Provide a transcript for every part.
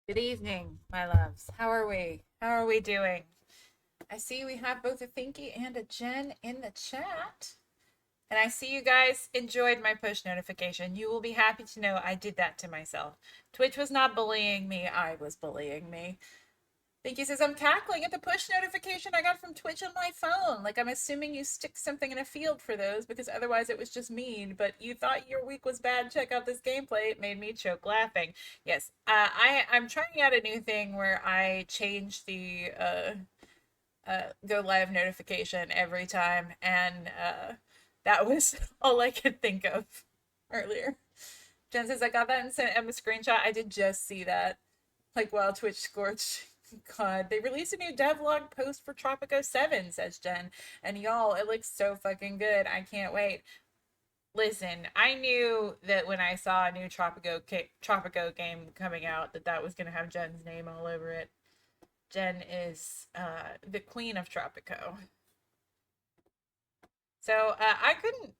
Good evening, my loves. How are we? How are we doing? I see we have both a Thinky and a Jen in the chat. And I see you guys enjoyed my push notification. You will be happy to know I did that to myself. Twitch was not bullying me, I was bullying me. Thinky says, I'm cackling at the push notification I got from Twitch on my phone. Like, I'm assuming you stick something in a field for those because otherwise it was just mean. But you thought your week was bad. Check out this gameplay. It made me choke laughing. Yes, I'm trying out a new thing where I change the go live notification every time. And that was all I could think of earlier. Jen says, I got that and sent Em a screenshot. I did just see that. Like, while Twitch scorched. God, they released a new devlog post for Tropico 7, says Jen. And y'all, it looks so fucking good. I can't wait. Listen, I knew that when I saw a new Tropico game coming out, that was going to have Jen's name all over it. Jen is the queen of Tropico. So I couldn't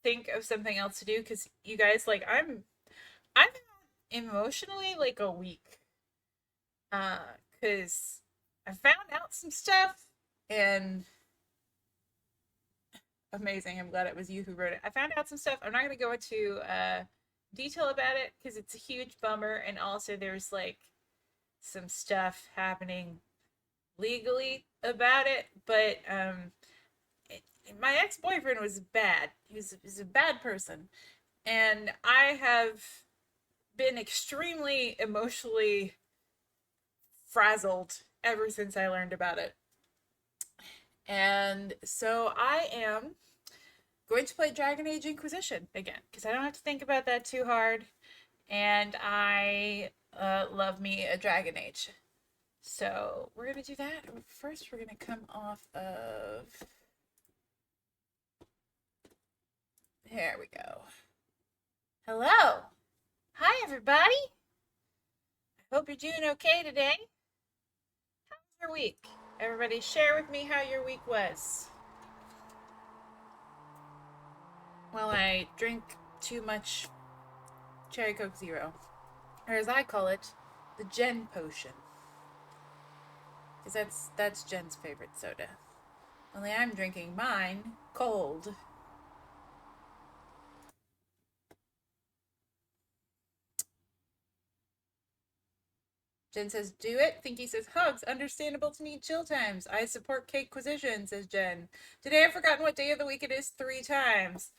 think of something else to do because you guys, like, I'm emotionally like a week. Because I found out some stuff and amazing. I'm glad it was you who wrote it. I found out some stuff. I'm not going to go into detail about it because it's a huge bummer. And also, there's like some stuff happening legally about it. But my ex-boyfriend was bad. He was a bad person. And I have been extremely emotionally frazzled ever since I learned about it. And so I am going to play Dragon Age Inquisition again because I don't have to think about that too hard. And I love me a Dragon Age. So we're going to do that. First, we're going to come off of... There we go. Hello. Hi, everybody. I hope you're doing okay today. How's your week? Everybody share with me how your week was. Well, I drink too much Cherry Coke Zero. Or as I call it, the Jen Potion. Because that's Jen's favorite soda. Only I'm drinking mine cold. Jen says, do it. Thinky says, hugs. Understandable to need chill times. I support Cakequisition, says Jen. Today I've forgotten what day of the week it is 3 times.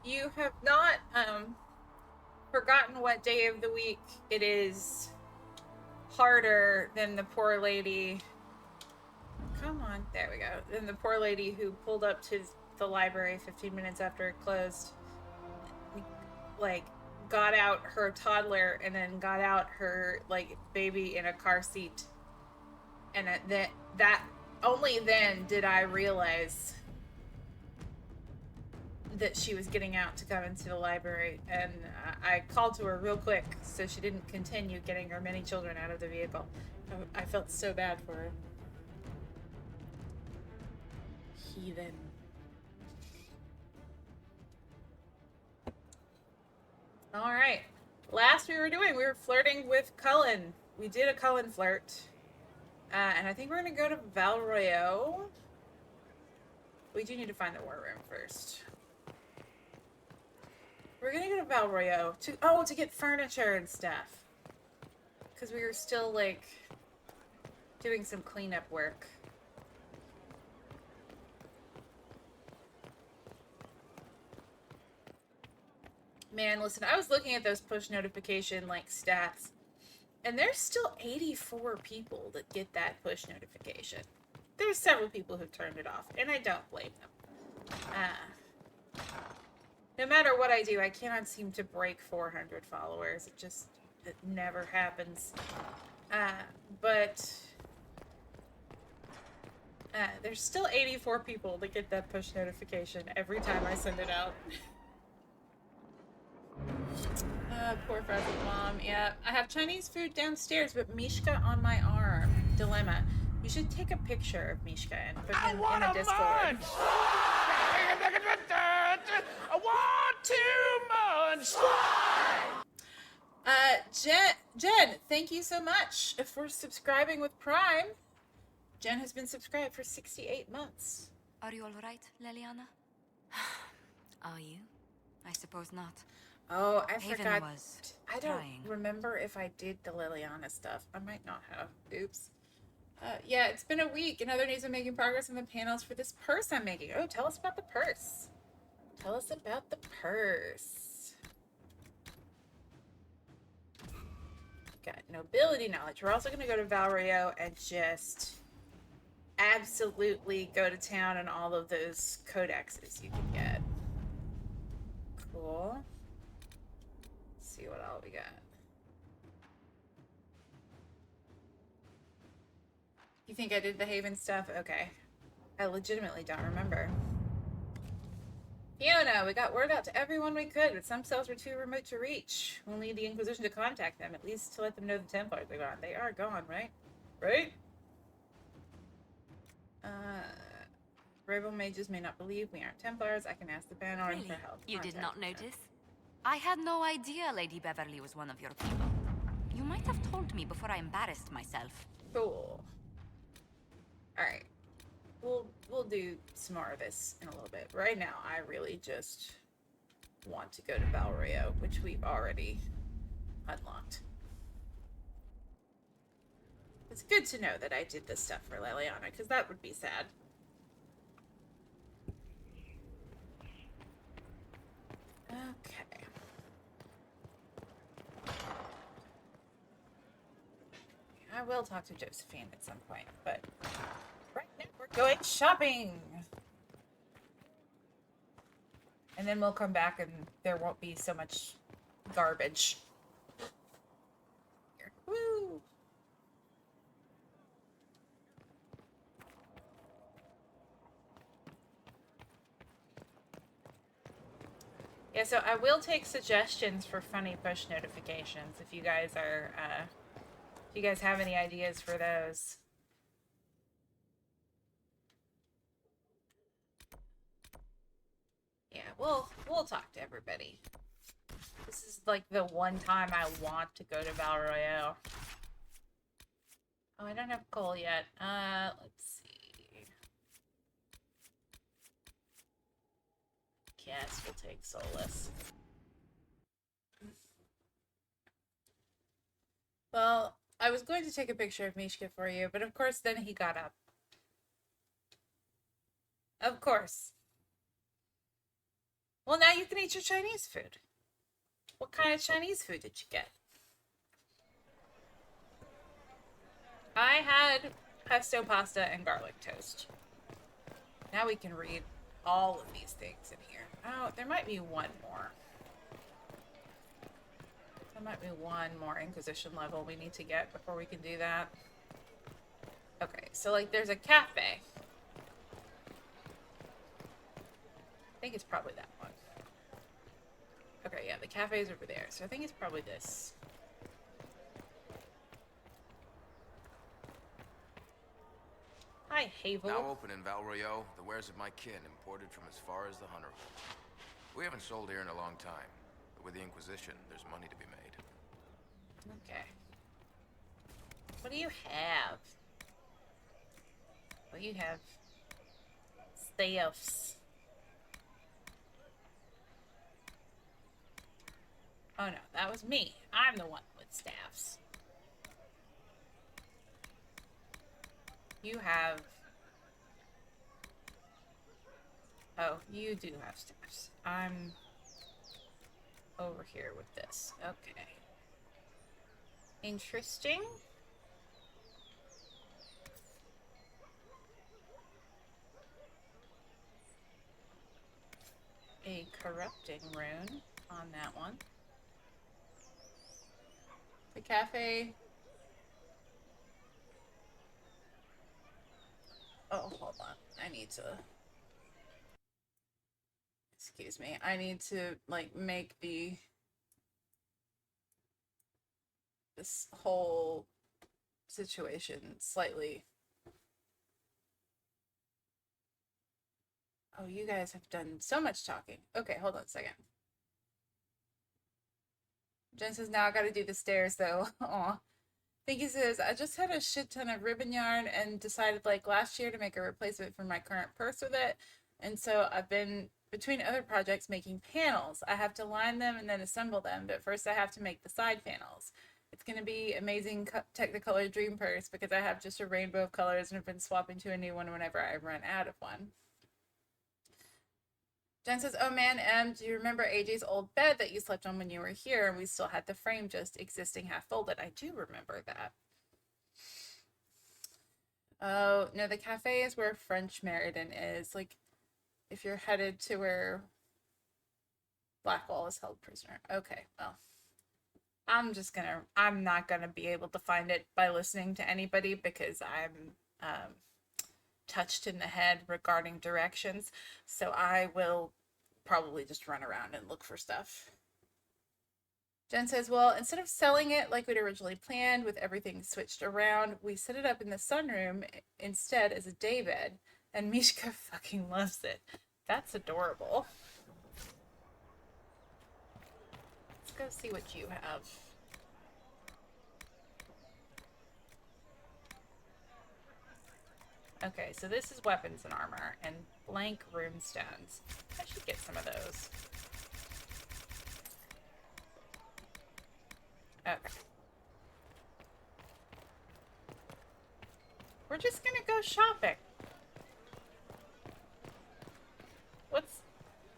You have not forgotten what day of the week it is harder than the poor lady. Come on. There we go. Than the poor lady who pulled up to the library 15 minutes after it closed. Like, got out her toddler and then got out her like baby in a car seat, and that only then did I realize that she was getting out to come into the library, and I called to her real quick so she didn't continue getting her many children out of the vehicle. I felt so bad for her. Heathen. All right. Last we were flirting with Cullen. We did a Cullen flirt. And I think we're going to go to Valroyo. We do need to find the war room first. We're going to go to Valroyo to get furniture and stuff. Because we were still, like, doing some cleanup work. Man, listen, I was looking at those push notification, like, stats, and there's still 84 people that get that push notification. There's several people who've turned it off, and I don't blame them. No matter what I do, I cannot seem to break 400 followers. It never happens. But there's still 84 people that get that push notification every time I send it out. Poor frazzled mom. Yeah, I have Chinese food downstairs, but Mishka on my arm. Dilemma. You should take a picture of Mishka and put him in the Discord. I want too much. Jen, thank you so much for subscribing with Prime. Jen has been subscribed for 68 months. Are you all right, Leliana? Are you? I suppose not. Oh, I Haven forgot. was I don't trying. remember if I did the Liliana stuff. I might not have. Oops. Yeah, it's been a week. Another news of making progress on the panels for this purse I'm making. Oh, tell us about the purse. Tell us about the purse. Got nobility knowledge. We're also going to go to Valrio and just absolutely go to town on all of those codexes you can get. Cool. Let's see what all we got. You think I did the Haven stuff? Okay. I legitimately don't remember. Fiona, we got word out to everyone we could, but some cells were too remote to reach. We'll need the Inquisition to contact them, at least to let them know the Templars are gone. They are gone, right? Right? Rebel mages may not believe we aren't Templars. I can ask the Banon Really? for help. You did not Contact them. notice? I had no idea Lady Beverly was one of your people. You might have told me before I embarrassed myself. Cool. Alright. We'll do some more of this in a little bit. Right now, I really just want to go to Valrio, which we've already unlocked. It's good to know that I did this stuff for Liliana, because that would be sad. Okay. I will talk to Josephine at some point, but right now we're going shopping. And then we'll come back and there won't be so much garbage. Here. Woo! Yeah, so I will take suggestions for funny push notifications if you guys are, if you guys have any ideas for those. Yeah, we'll talk to everybody. This is like the one time I want to go to Val Royale. Oh, I don't have coal yet. Let's see. Yes, we'll take Solus. Well, I was going to take a picture of Mishka for you, but of course then he got up. Of course. Well, now you can eat your Chinese food. What kind of Chinese food did you get? I had pesto pasta and garlic toast. Now we can read all of these things in here. Oh, there might be one more. There might be one more Inquisition level we need to get before we can do that. Okay, so like there's a cafe. I think it's probably that one. Okay, yeah, the cafe is over there. So I think it's probably this. Hi, Havel. Now open in Val Royale, the wares of my kin imported from as far as the Hunter. We haven't sold here in a long time, but with the Inquisition, there's money to be made. Okay. What do you have? What do you have? Staffs. Oh no, that was me. I'm the one with staffs. You have... Oh, you do have staffs. I'm over here with this. Okay. Interesting. A corrupting rune on that one. The cafe... Oh, hold on. I need to... Excuse me. I need to, like, make this whole situation slightly... Oh, you guys have done so much talking. Okay, hold on a second. Jen says, now I gotta do the stairs though. Aw. Pinky says, I just had a shit ton of ribbon yarn and decided like last year to make a replacement for my current purse with it. And so I've been between other projects making panels. I have to line them and then assemble them, but first I have to make the side panels. It's going to be amazing Technicolor dream purse because I have just a rainbow of colors and have been swapping to a new one whenever I run out of one. Jen says, oh man, do you remember AJ's old bed that you slept on when you were here and we still had the frame just existing half folded? I do remember that. Oh, no, the cafe is where French Meriden is. Like, if you're headed to where Blackwall is held prisoner. Okay, well, I'm not gonna be able to find it by listening to anybody because I'm touched in the head regarding directions. So I will probably just run around and look for stuff. Jen says, well, instead of selling it like we'd originally planned with everything switched around, we set it up in the sunroom instead as a daybed. And Mishka fucking loves it. That's adorable. Let's go see what you have. Okay, so this is weapons and armor and blank rune stones. I should get some of those. Okay. We're just gonna go shopping.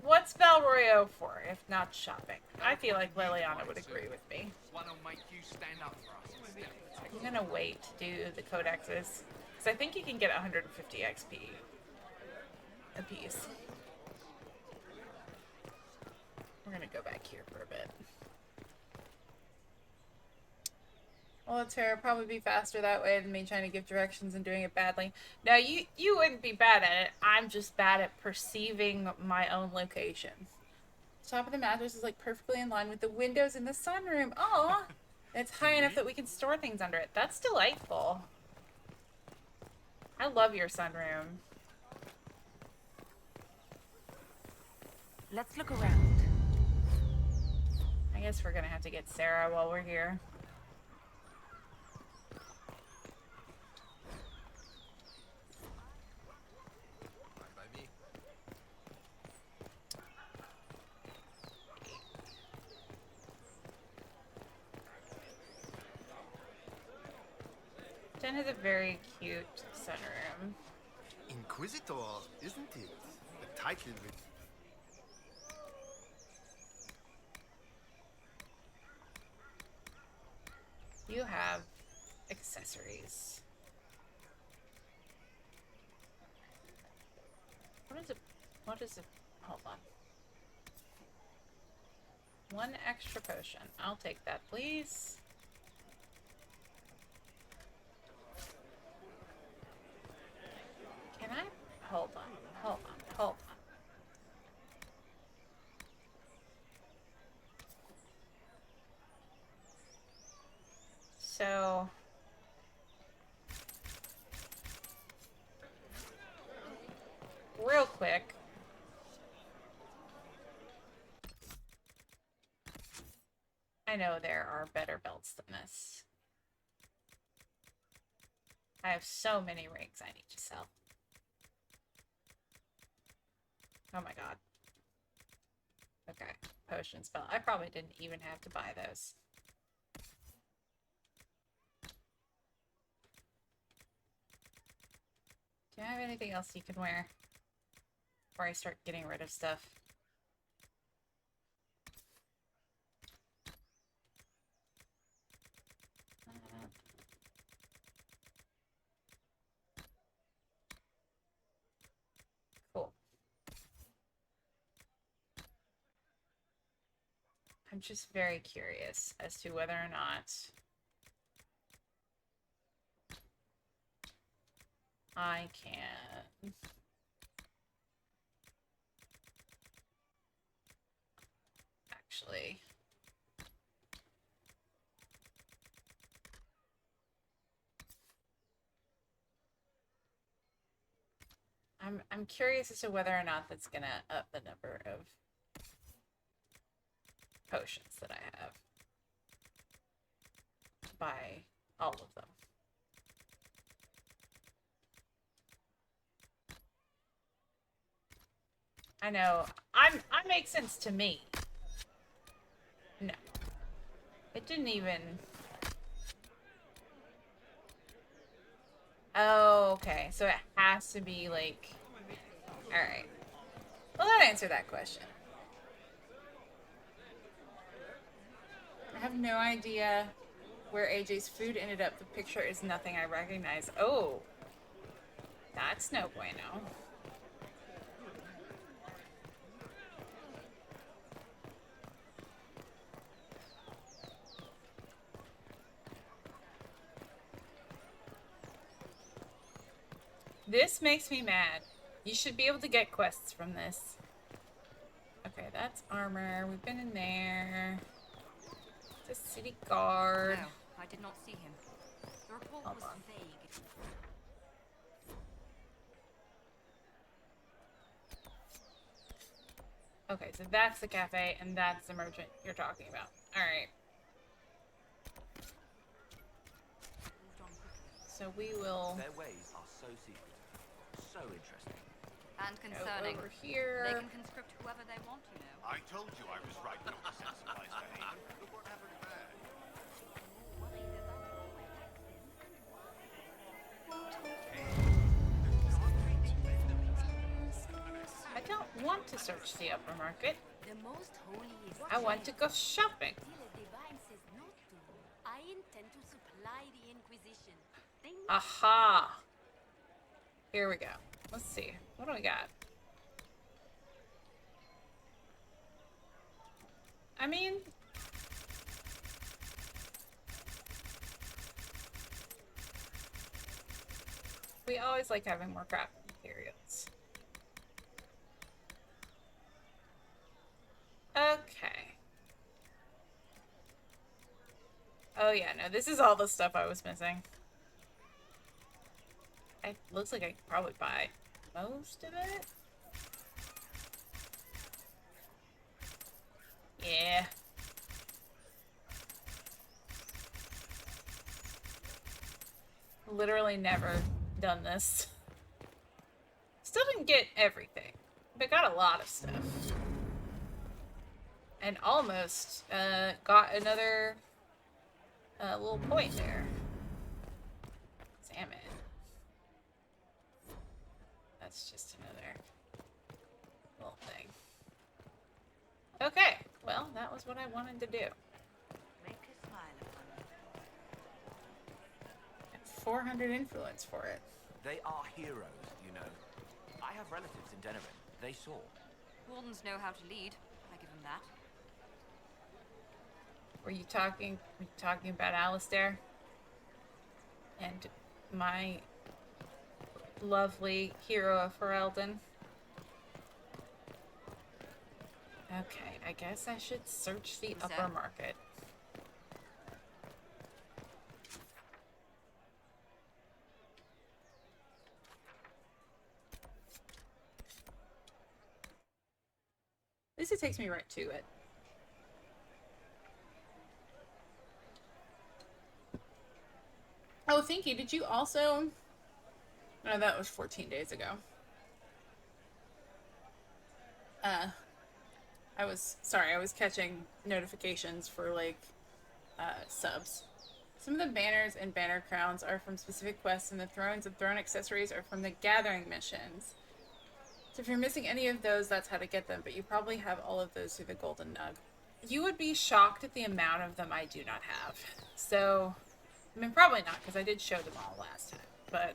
What's Valroyo for, if not shopping? I feel like Liliana would agree with me. I'm gonna wait to do the codexes. Because I think you can get 150 XP a piece. We're gonna go back here for a bit. Well, it's fair. It'd probably be faster that way than me trying to give directions and doing it badly. No, you wouldn't be bad at it. I'm just bad at perceiving my own location. The top of the mattress is like perfectly in line with the windows in the sunroom. Oh, it's high enough that we can store things under it. That's delightful. I love your sunroom. Let's look around. I guess we're gonna have to get Sarah while we're here. Jen has a very cute sunroom. Inquisitor, isn't it? The title with... You have accessories. What is it? Hold on. One extra potion. I'll take that, please. Can I? Hold on. So... real quick. I know there are better belts than this. I have so many rings I need to sell. Oh my god. Okay, potion spell. I probably didn't even have to buy those. Do you have anything else you can wear? Before I start getting rid of stuff. Cool. I'm just very curious as to whether or not I can actually I'm curious as to whether or not that's gonna up the number of potions that I have. to buy all of them. I know. I make sense to me. No. It didn't even... Oh, okay. So it has to be, like... Alright. Well, that answered that question. I have no idea where AJ's food ended up. The picture is nothing I recognize. Oh. That's no bueno. This makes me mad. You should be able to get quests from this. Okay, that's armor. We've been in there. It's a city guard. No, I did not see him. The report Hold was on. vague. Okay, so that's the cafe, and that's the merchant you're talking about. Alright. So we will Their ways are so secret, so interesting. And go concerning. over They here. can conscript whoever they want, you know. I told you I was right not to sensitize behavior. Look what happened there. I don't want to search the upper market. The most holy is I want to go shopping. Till the divine says not to. I intend to supply the Inquisition. They need Aha! Here we go. Let's see. What do we got? I mean... we always like having more crafting materials. Okay. Oh yeah, no, this is all the stuff I was missing. It looks like I could probably buy most of it. Yeah. Literally never done this. Still didn't get everything, but got a lot of stuff. And almost got another little point there. Salmon. That's just another little thing. Okay, well, that was what I wanted to do. Make a smile upon me. Got 400 influence for it. They are heroes, you know. I have relatives in Denerim. They saw. Wardens know how to lead. I give them that. Were you talking about Alistair? And my lovely hero of Ferelden? Okay, I guess I should search the So? upper market. At least it takes me right to it. Oh, thank you. Did you also... No, that was 14 days ago. I was catching notifications for, like, subs. Some of the banners and banner crowns are from specific quests, and the thrones and throne accessories are from the gathering missions. So if you're missing any of those, that's how to get them, but you probably have all of those through the Golden Nug. You would be shocked at the amount of them I do not have. So, I mean, probably not, because I did show them all last time, but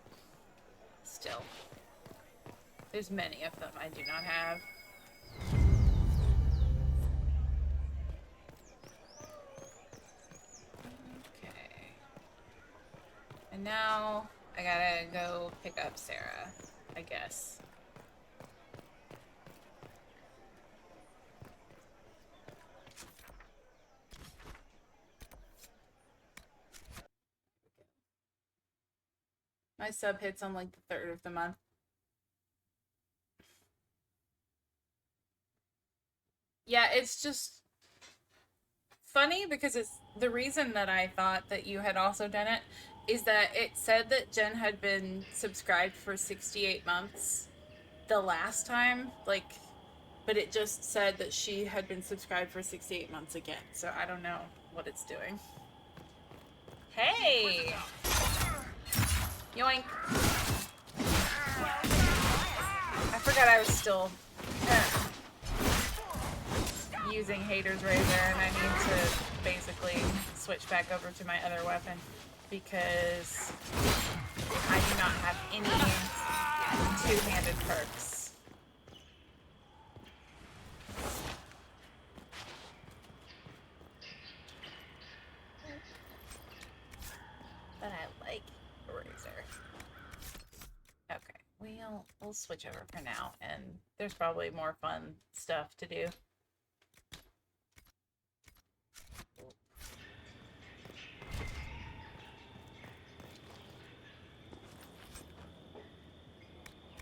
still. There's many of them I do not have. Okay. And now, I gotta go pick up Sarah, I guess. My sub hits on like the 3rd of the month. Yeah, it's just funny because it's the reason that I thought that you had also done it is that it said that Jen had been subscribed for 68 months the last time, like, but it just said that she had been subscribed for 68 months again. So I don't know what it's doing. Hey! Yoink! I forgot I was still using Hater's Razor, and I need to basically switch back over to my other weapon because I do not have any two-handed perks. But I like Razor. Okay, we'll switch over for now, and there's probably more fun stuff to do.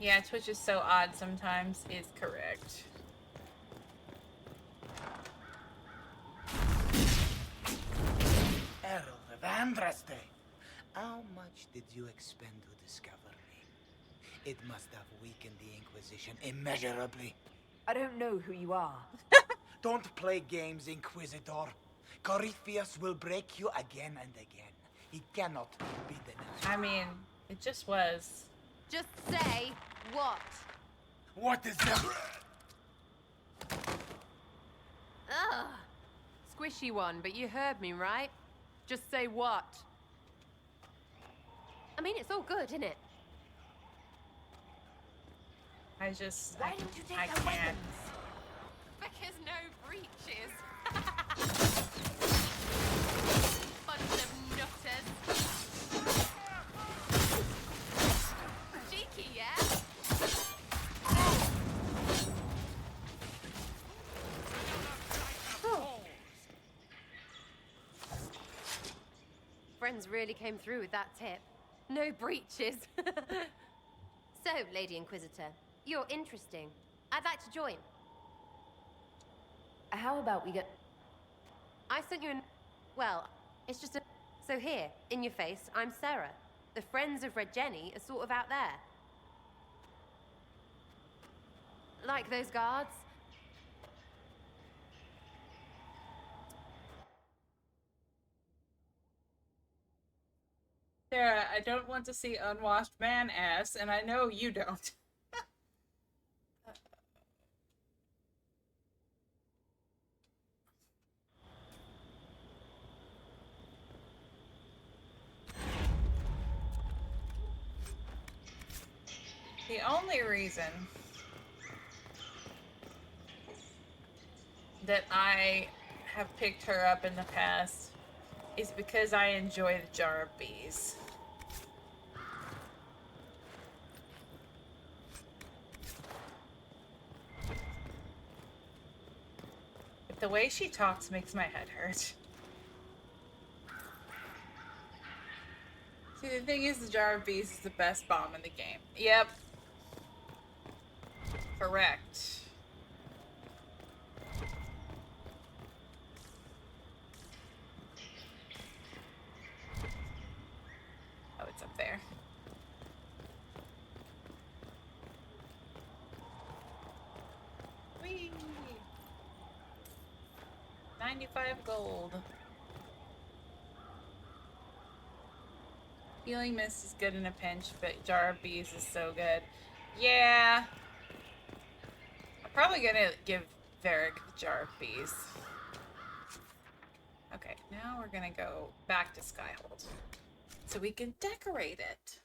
Yeah, Twitch is so odd sometimes, is correct. Errol of Andraste, how much did you expend to discover me? It must have weakened the Inquisition immeasurably. I don't know who you are. Don't play games, Inquisitor. Corypheus will break you again and again. He cannot be denied. I mean, it just was. Just say what? What is that? Ugh. Squishy one, but you heard me, right? Just say what? I mean, it's all good, isn't it? I just, Why didn't you take I their can't. weapons? Because no breaches. Bunch of nutters. Cheeky, yeah? Friends really came through with that tip. No breaches. So, Lady Inquisitor, you're interesting. I'd like to join. How about we get... I sent you an... Well, it's just a... So here, in your face, I'm Sarah. The Friends of Red Jenny are sort of out there. Like those guards. Sarah, I don't want to see unwashed man ass, and I know you don't. The only reason that I have picked her up in the past is because I enjoy the jar of bees. But the way she talks makes my head hurt. See, the thing is, the jar of bees is the best bomb in the game. Yep. Correct. Oh, it's up there. Whee! 95 gold. Healing Mist is good in a pinch, but Jar of Bees is so good. Yeah. I'm probably gonna give Varric the Jar of Bees. Okay, now we're gonna go back to Skyhold so we can decorate it.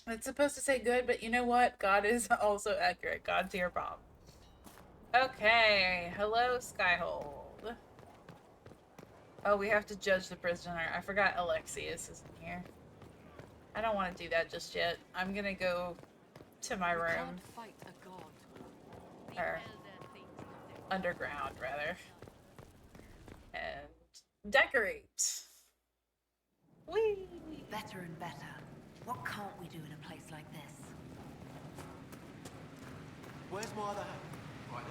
It's supposed to say good, but you know what? God is also accurate. God tier bomb. Okay, hello Skyhold. Oh, we have to judge the prisoner. I forgot Alexius isn't here. I don't want to do that just yet. I'm gonna go to my room. Fight a god. Or underground, rather. And decorate. Whee! better and better. What can't we do in a place like this? Where's my other hand? Right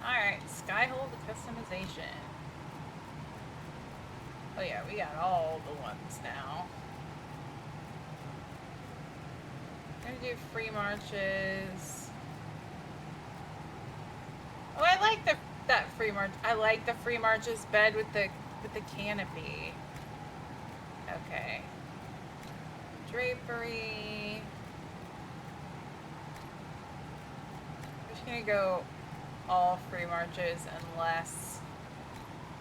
there. Alright, Skyhold customization. Oh yeah, we got all the ones now. I'm gonna do free marches. Oh, I like that free march. I like the free marches bed with the canopy. Okay. Drapery. I'm just gonna go all free marches unless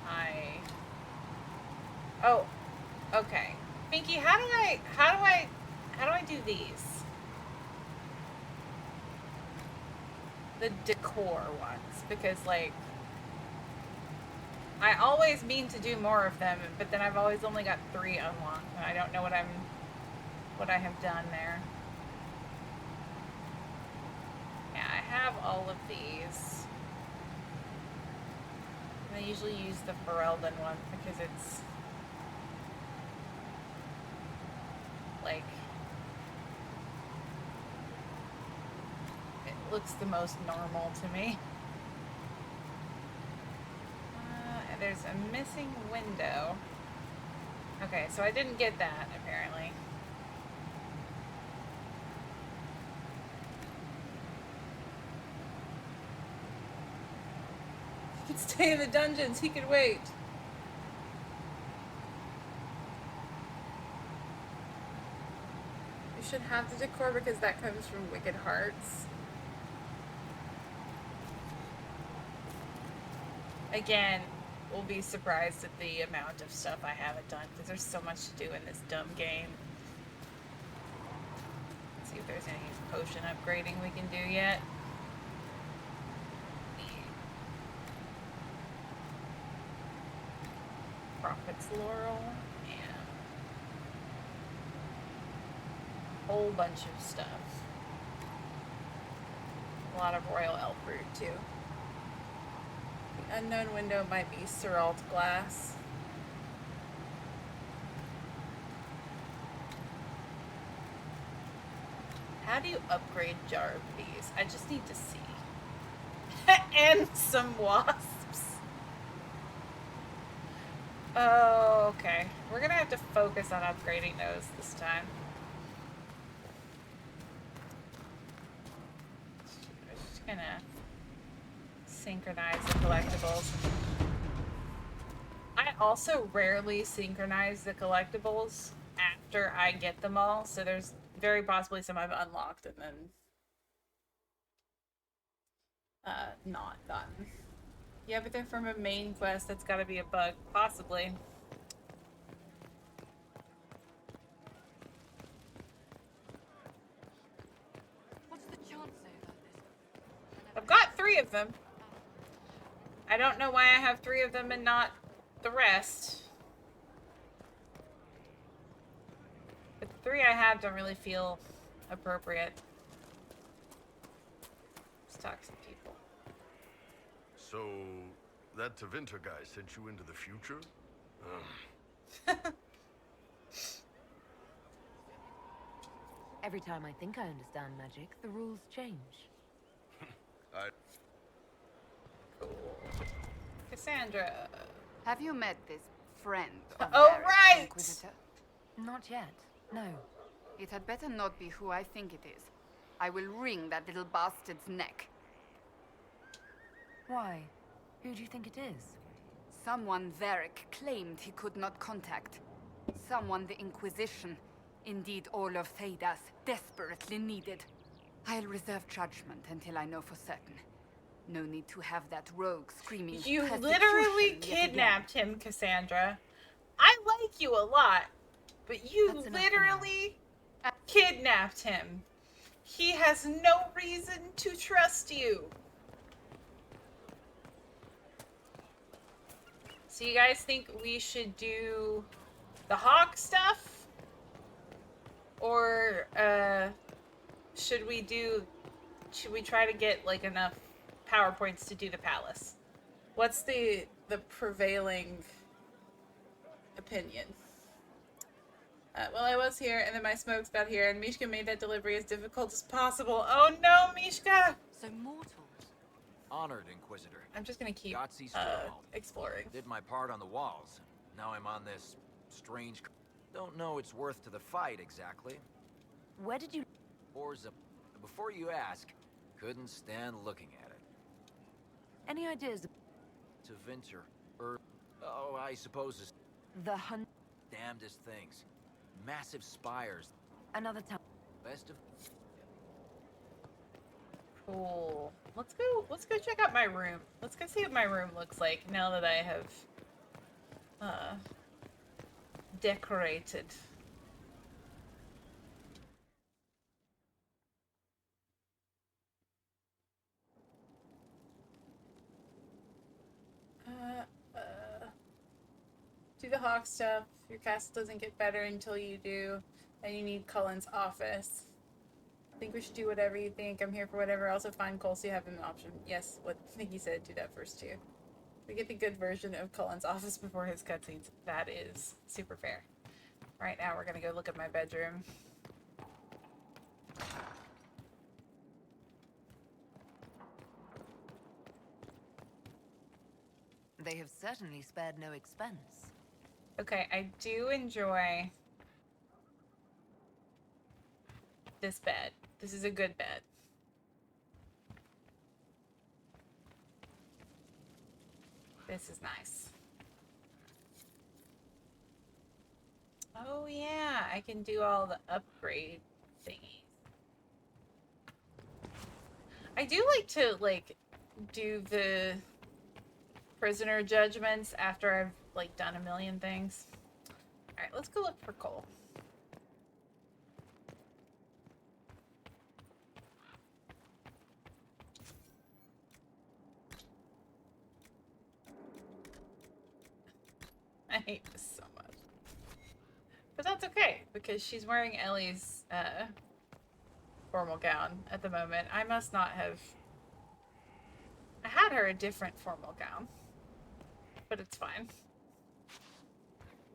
I... Oh, okay. Pinky, how do I do these? The decor ones, because like I always mean to do more of them, but then I've always only got 3 unlocked, and I don't know what I have done there. Yeah, I have all of these. And I usually use the Ferelden one because it's like it looks the most normal to me. There's a missing window. Okay, so I didn't get that, apparently. He could stay in the dungeons. He could wait. You should have the decor because that comes from Wicked Hearts. Again, we'll be surprised at the amount of stuff I haven't done because there's so much to do in this dumb game. Let's see if there's any potion upgrading we can do yet. Prophet's Laurel and a whole bunch of stuff. A lot of Royal Elf Root too. The unknown window might be Seralt glass. How do you upgrade Jar of Bees? I just need to see. And some wasps. Oh, okay. We're gonna have to focus on upgrading those this time. I'm just gonna synchronize the collectibles. I also rarely synchronize the collectibles after I get them all, so there's very possibly some I've unlocked and then not gotten. Yeah, but they're from a main quest. That's gotta be a bug. Possibly. What's the chance about this? I've got 3 of them. I don't know why I have 3 of them and not the rest. But the 3 I have don't really feel appropriate. Let's talk to some people. So, that Tevinter guy sent you into the future? Every time I think I understand magic, the rules change. Cool. Cassandra. Have you met this friend of Oh, Varric, right! Inquisitor? Not yet, no. It had better not be who I think it is. I will wring that little bastard's neck. Why? Who do you think it is? Someone Varric claimed he could not contact. Someone the Inquisition, indeed all of Thedas, desperately needed. I'll reserve judgment until I know for certain. No need to have that rogue screaming. You persecution literally yet again. kidnapped him, Cassandra. I like you a lot, but you That's enough literally kidnapped him. He has no reason to trust you. So you guys think we should do the hawk stuff? Or should we try to get like enough power points to do the palace? What's the prevailing opinion. Well, I was here, and then my smokes got here, and Mishka made that delivery as difficult as possible. Oh no, Mishka! So mortals. Honored, Inquisitor. I'm just gonna keep Godsey Stronghold. exploring. Did my part on the walls. Now I'm on this strange... Don't know its worth to the fight, exactly. Where did you... Orza... Before you ask, couldn't stand looking at it. Any ideas? To Vinter... Oh, I suppose it's... The hunt... Damnedest things. Massive spires. Another time. Best of... Cool. Let's go check out my room. Let's go see what my room looks like now that I have decorated. Do the hawk stuff. Your castle doesn't get better until you do. And you need Cullen's office. I think we should do whatever you think. I'm here for whatever. Also find Cole so you have an option. Yes, what Nikki said, do that first too. We get the good version of Cullen's office before his cutscenes. That is super fair. Right now we're gonna go look at my bedroom. They have certainly spared no expense. Okay, I do enjoy this bed. This is a good bed. This is nice. Oh yeah, I can do all the upgrade thingies. I do like to do the prisoner judgments after I've done a million things. Alright, let's go look for Cole. I hate this so much. But that's okay, because she's wearing Ellie's formal gown at the moment. I must not have... I had her a different formal gown. But it's fine.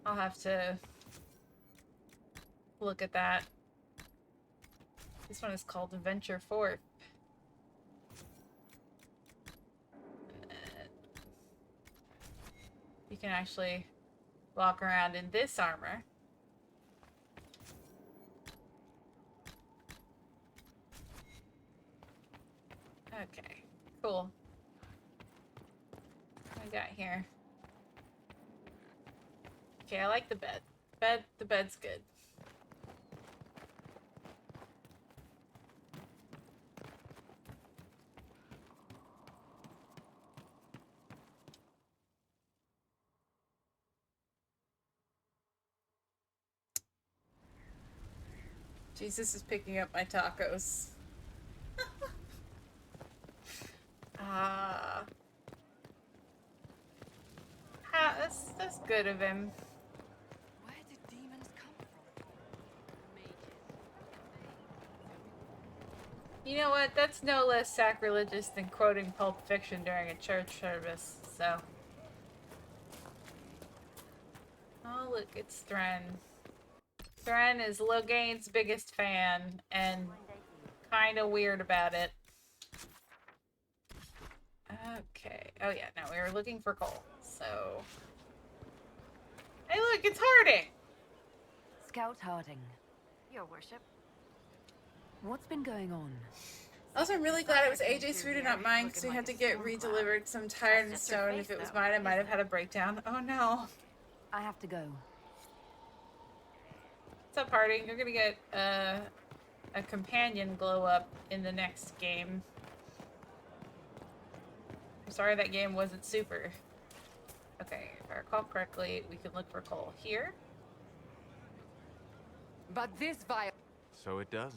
I'll have to look at that. This one is called Venture Forth. You can actually walk around in this armor. Okay, cool. What we got here? Okay, I like the bed. The bed's good. Jesus is picking up my tacos. That's good of him. Where did demons come from? You know what? That's no less sacrilegious than quoting Pulp Fiction during a church service, so. Oh, look, it's Thren. Thren is Loghain's biggest fan, and kinda weird about it. Okay. Oh yeah, no, we were looking for Cole, so... Hey look, it's Harding! Scout Harding, Your worship. what's been going on? Also, I'm really glad it was AJ's food and not mine, because we had to get re-delivered, because I'm tired and stoned. If it was mine, I might have had a breakdown. Oh no. I have to go. What's up, Harding? You're gonna get a companion glow up in the next game. I'm sorry that game wasn't super. Okay, if I recall correctly, we can look for Cole here. But this vial... So it does.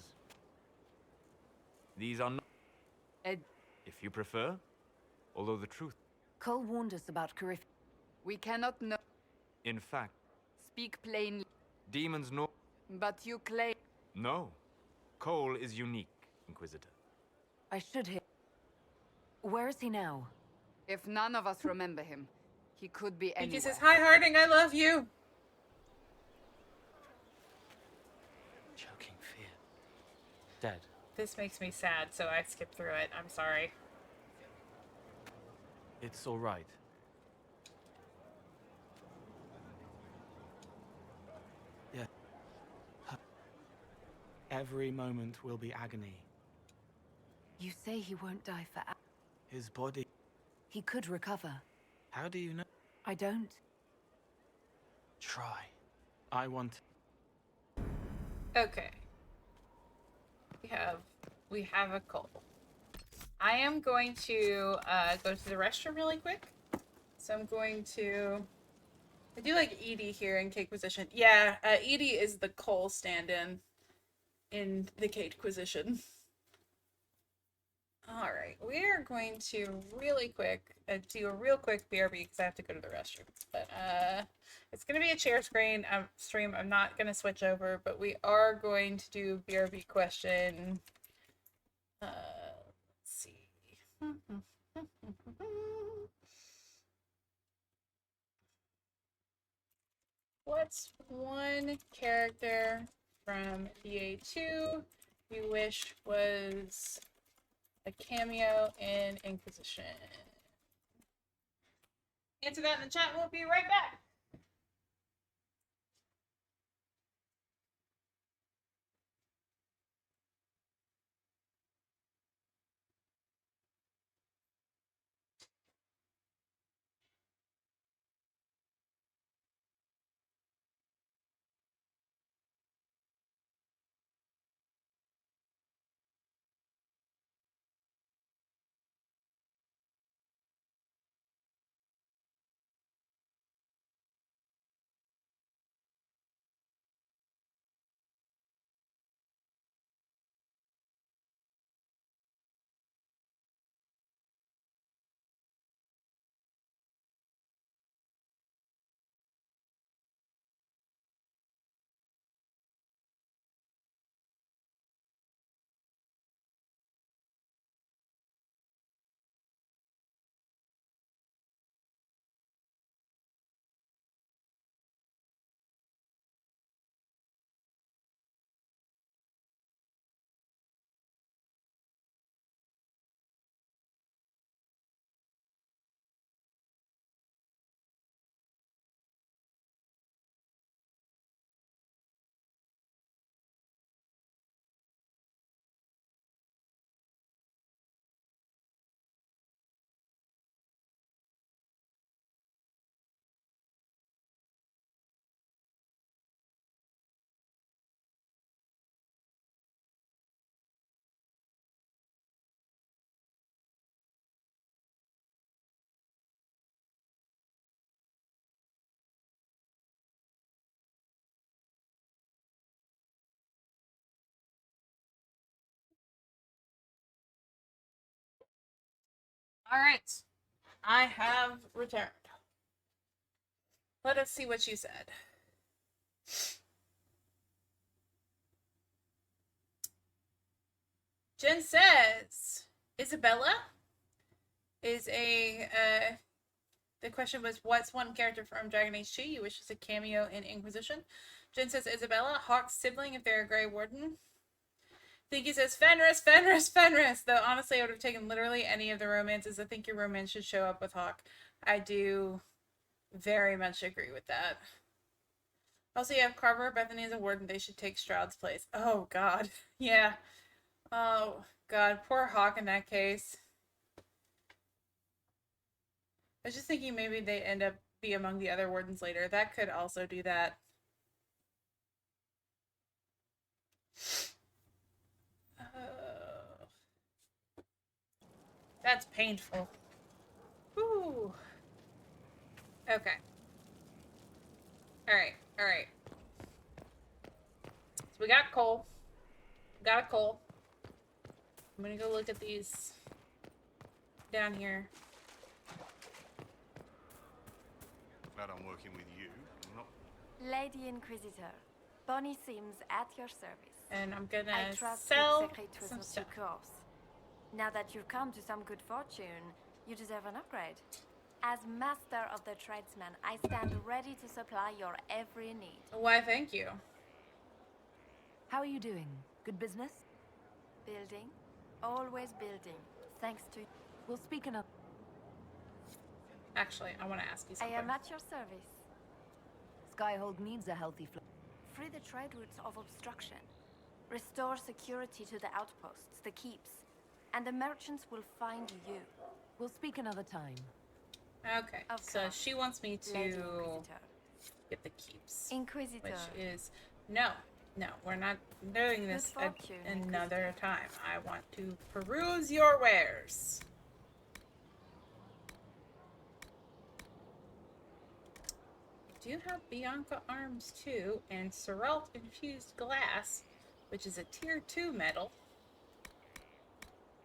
These are not... if you prefer. Although the truth... Cole warned us about Carif... We cannot know... In fact... Speak plainly. Demons know... But you claim... No. Cole is unique, Inquisitor. I should hear... Where is he now? If none of us remember him, he could be anywhere. He says, "Hi, Harding, I love you." dead. This makes me sad, so I skipped through it. I'm sorry. It's all right. Yeah. Every moment will be agony. You say he won't die for... His body... He could recover. How do you know? I don't. Try. I want... Okay. We have a goal. I am going to go to the restroom really quick. So I'm going to... I do like Edie here in Cakequisition. Yeah, Edie is the Cole stand-in in the Cakequisition. Alright, we are going to really quick do a real quick BRB because I have to go to the restroom. But it's going to be a share screen stream. I'm not going to switch over, but we are going to do BRB question. Let's see. What's one character from DA2 you wish was a cameo in Inquisition? Answer that in the chat. We'll be right back. All right. I have returned. Let us see what you said. Jen says, Isabella is the question was, what's one character from Dragon Age 2 you wish was a cameo in Inquisition? Jen says, Isabella, Hawk's sibling if they're a Grey Warden. Thinky says, Fenris, Fenris, Fenris. Though honestly, I would have taken literally any of the romances. I think your romance should show up with Hawk. I do very much agree with that. Also, you have Carver, Bethany as a warden. They should take Stroud's place. Oh, God. Yeah. Oh, God. Poor Hawk in that case. I was just thinking maybe they end up be among the other wardens later. That could also do that. That's painful. Whew. Okay. Alright, alright. So we got coal. We got a coal. I'm gonna go look at these down here. Glad I'm working with you. Not... Lady Inquisitor, Bonnie Sims at your service. And I'm gonna I trust sell some some stuff. course. Now that you've come to some good fortune, you deserve an upgrade. As master of the tradesman, I stand ready to supply your every need. Why, thank you. How are you doing? Good business? Building. Always building. Thanks to... We'll speak another... Actually, I want to ask you I something. am at your service. Skyhold needs a healthy flow. Free the trade routes of obstruction. Restore security to the outposts, the keeps. And the merchants will find you. We'll speak another time. Okay, so she wants me to Lady Inquisitor. get the keeps. Inquisitor. Which is... No, we're not doing this Good fortune, another time. I want to peruse your wares. I do have Bianca arms too, and Sorrelt infused glass, which is a tier 2 metal.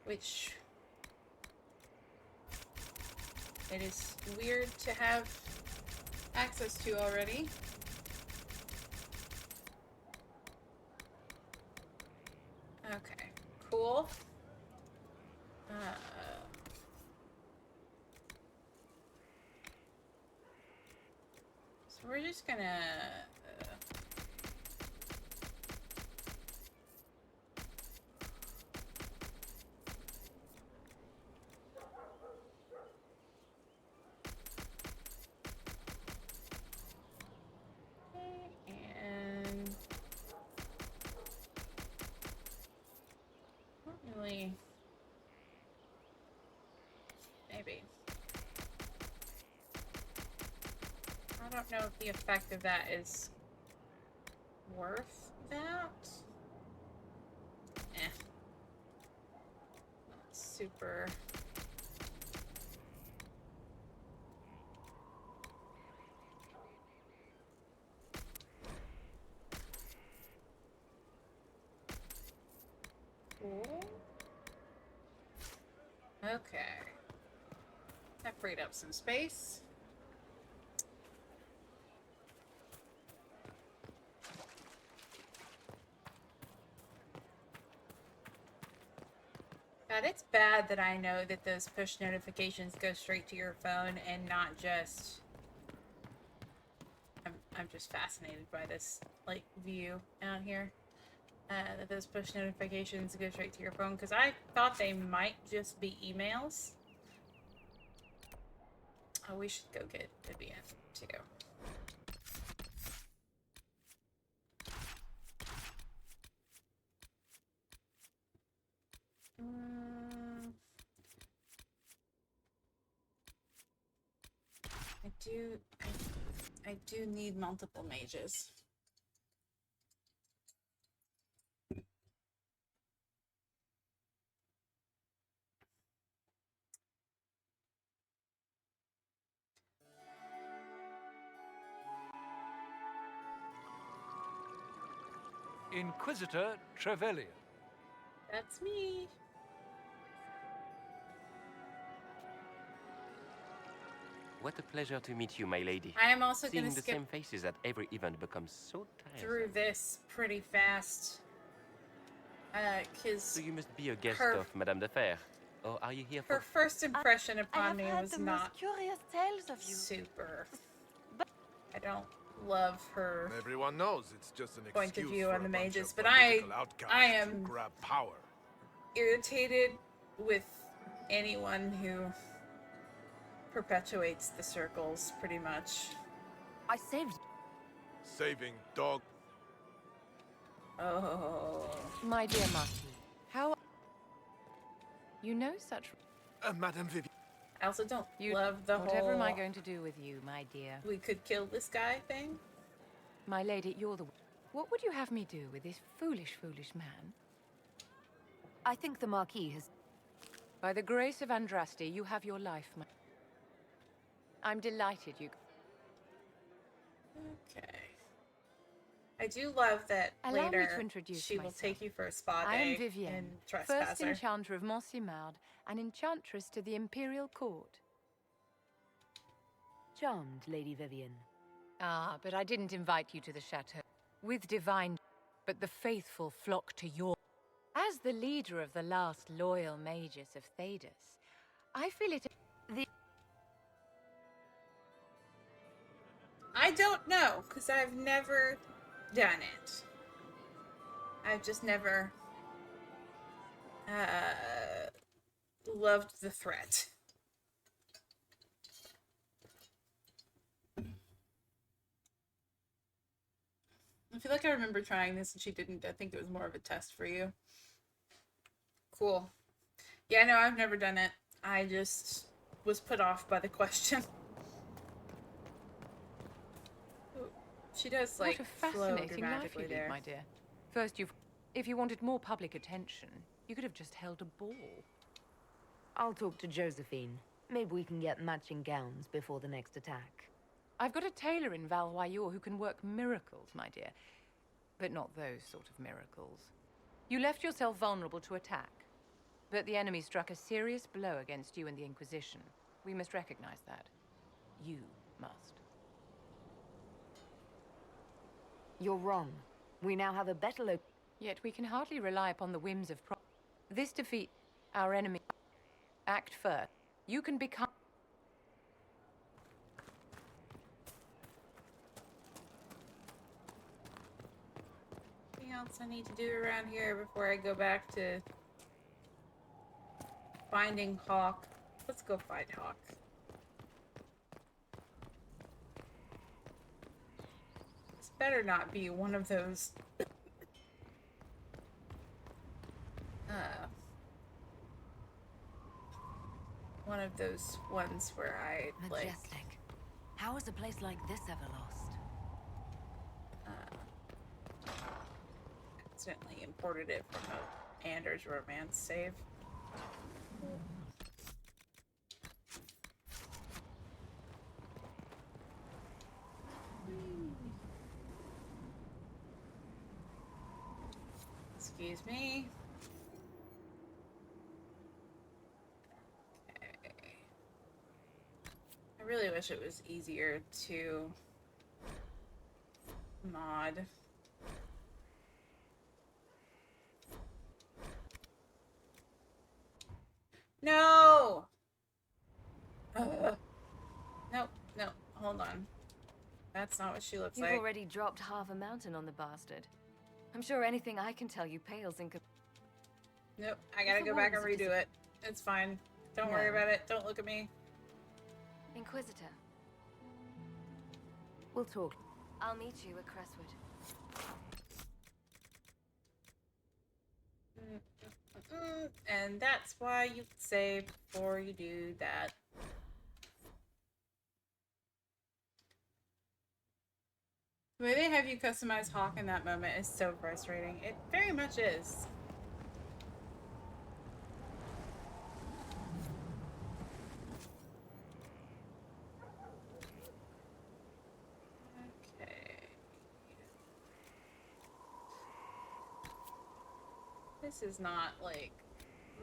Which... it is weird to have access to already. Okay, cool. So we're just gonna... and... not really... maybe. I don't know if the effect of that is worth that. Not super. Cool. Okay. That freed up some space. God, it's bad that I know that those push notifications go straight to your phone and not just... I'm just fascinated by this, like, view out here. That those push notifications go straight to your phone, because I thought they might just be emails. Oh, we should go get Vivian, too. I do need multiple mages. Inquisitor Trevelyan. That's me. What a pleasure to meet you, my lady. I am also Seeing gonna the skip same faces at every event becomes so tiring. through this pretty fast. Cause So you must be a guest her, of Madame de Fer. Or are you here her for... first impression upon me heard was the not most curious tales of you. super. I don't love her Everyone knows it's just an point of excuse view for on the a bunch mages, of but political outcasts I to am grab power. irritated with anyone who perpetuates the circles, pretty much. I saved... Saving dog. Oh. My dear Marquis, how... You know such... Madame Vivian. I also don't love the Whatever whole... am I going to do with you, my dear? We could kill this guy thing? My lady, you're the... What would you have me do with this foolish, foolish man? I think the Marquis has... By the grace of Andraste, you have your life, my... I'm delighted you... Okay. I do love that Allow later me to introduce she will myself. take you for a spa I day am Vivienne, in first Trespasser. enchanter of Montsimard, and enchantress to the Imperial Court. Charmed, Lady Vivienne. Ah, but I didn't invite you to the chateau. With divine... But the faithful flock to your... As the leader of the last loyal mages of Thedas, I feel it... I don't know, because I've never done it. I've just never loved the threat. I feel like I remember trying this and she didn't. I think it was more of a test for you. Cool. Yeah, no, I've never done it. I just was put off by the question. Ooh, she does, like, what a flow fascinating life you dramatically lead, there. my dear. First, if you wanted more public attention, you could have just held a ball. I'll talk to Josephine. Maybe we can get matching gowns before the next attack. I've got a tailor in Valroyur who can work miracles, my dear. But not those sort of miracles. You left yourself vulnerable to attack. But the enemy struck a serious blow against you and the Inquisition. We must recognize that. You must. You're wrong. We now have a better Yet we can hardly rely upon the whims of This defeat our enemy. Act first. You can become... Anything else I need to do around here before I go back to finding Hawk? Let's go find Hawk. This better not be one of those one of those ones where I Majestic. How is a place like this ever lost? Accidentally imported it from a Anders romance save. Excuse me. Okay. I really wish it was easier to mod. No! Nope, no, hold on. That's not what she looks You've like. already dropped half a mountain on the bastard. I'm sure anything I can tell you pales in Nope, I gotta go back and redo it. It's fine. Don't worry about it. Don't look at me. Inquisitor, We'll talk. I'll meet you at Crestwood. And that's why you save before you do that. The way they have you customize Hawk in that moment is so frustrating. It very much is. This is not, like,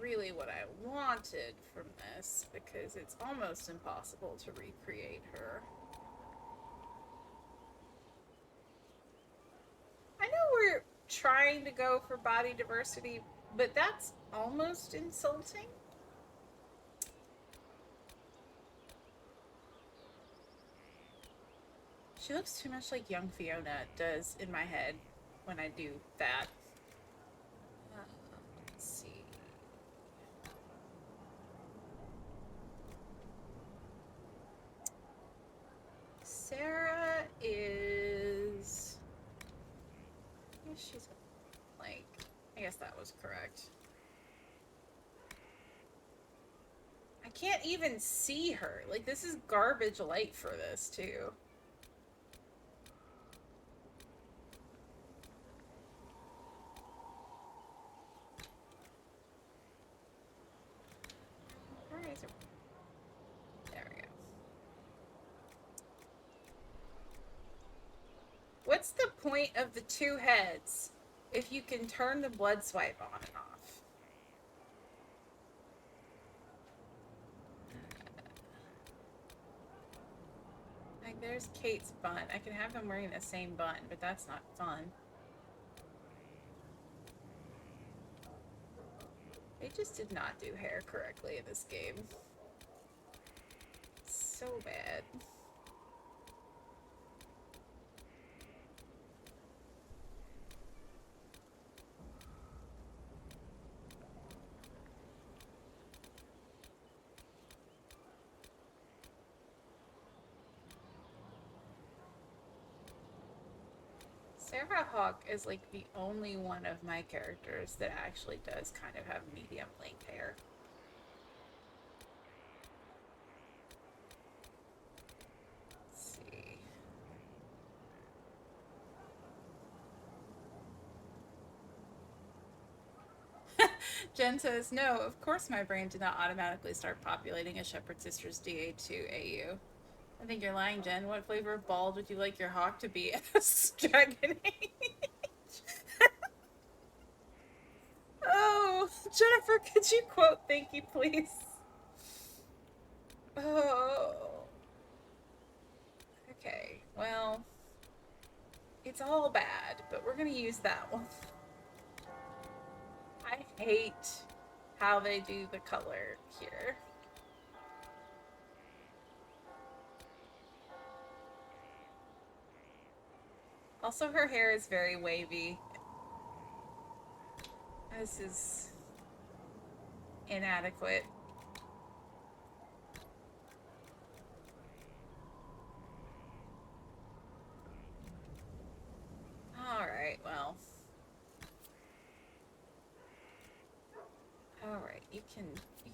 really what I wanted from this, because it's almost impossible to recreate her. I know we're trying to go for body diversity, but that's almost insulting. She looks too much like young Fiona does in my head when I do that. Let's see. Sarah is... she's like... I guess that was correct. I can't even see her. Like, this is garbage light for this, too. There we go. What's the point of the two heads if you can turn the blood swipe on and off? Like, there's Kate's bun. I can have them wearing the same bun, but that's not fun. They just did not do hair correctly in this game. So bad. Sarah Hawk is like the only one of my characters that actually does kind of have medium length hair. Let's see. Jen says, no, of course my brain did not automatically start populating a Shepherd Sisters DA2 AU. I think you're lying, Jen. What flavor of bald would you like your hawk to be as Dragon Age? Oh, Jennifer, could you quote thank you, please? Oh. Okay, well, it's all bad, but we're gonna use that one. I hate how they do the color here. Also, her hair is very wavy. This is inadequate. Alright, well. Alright, you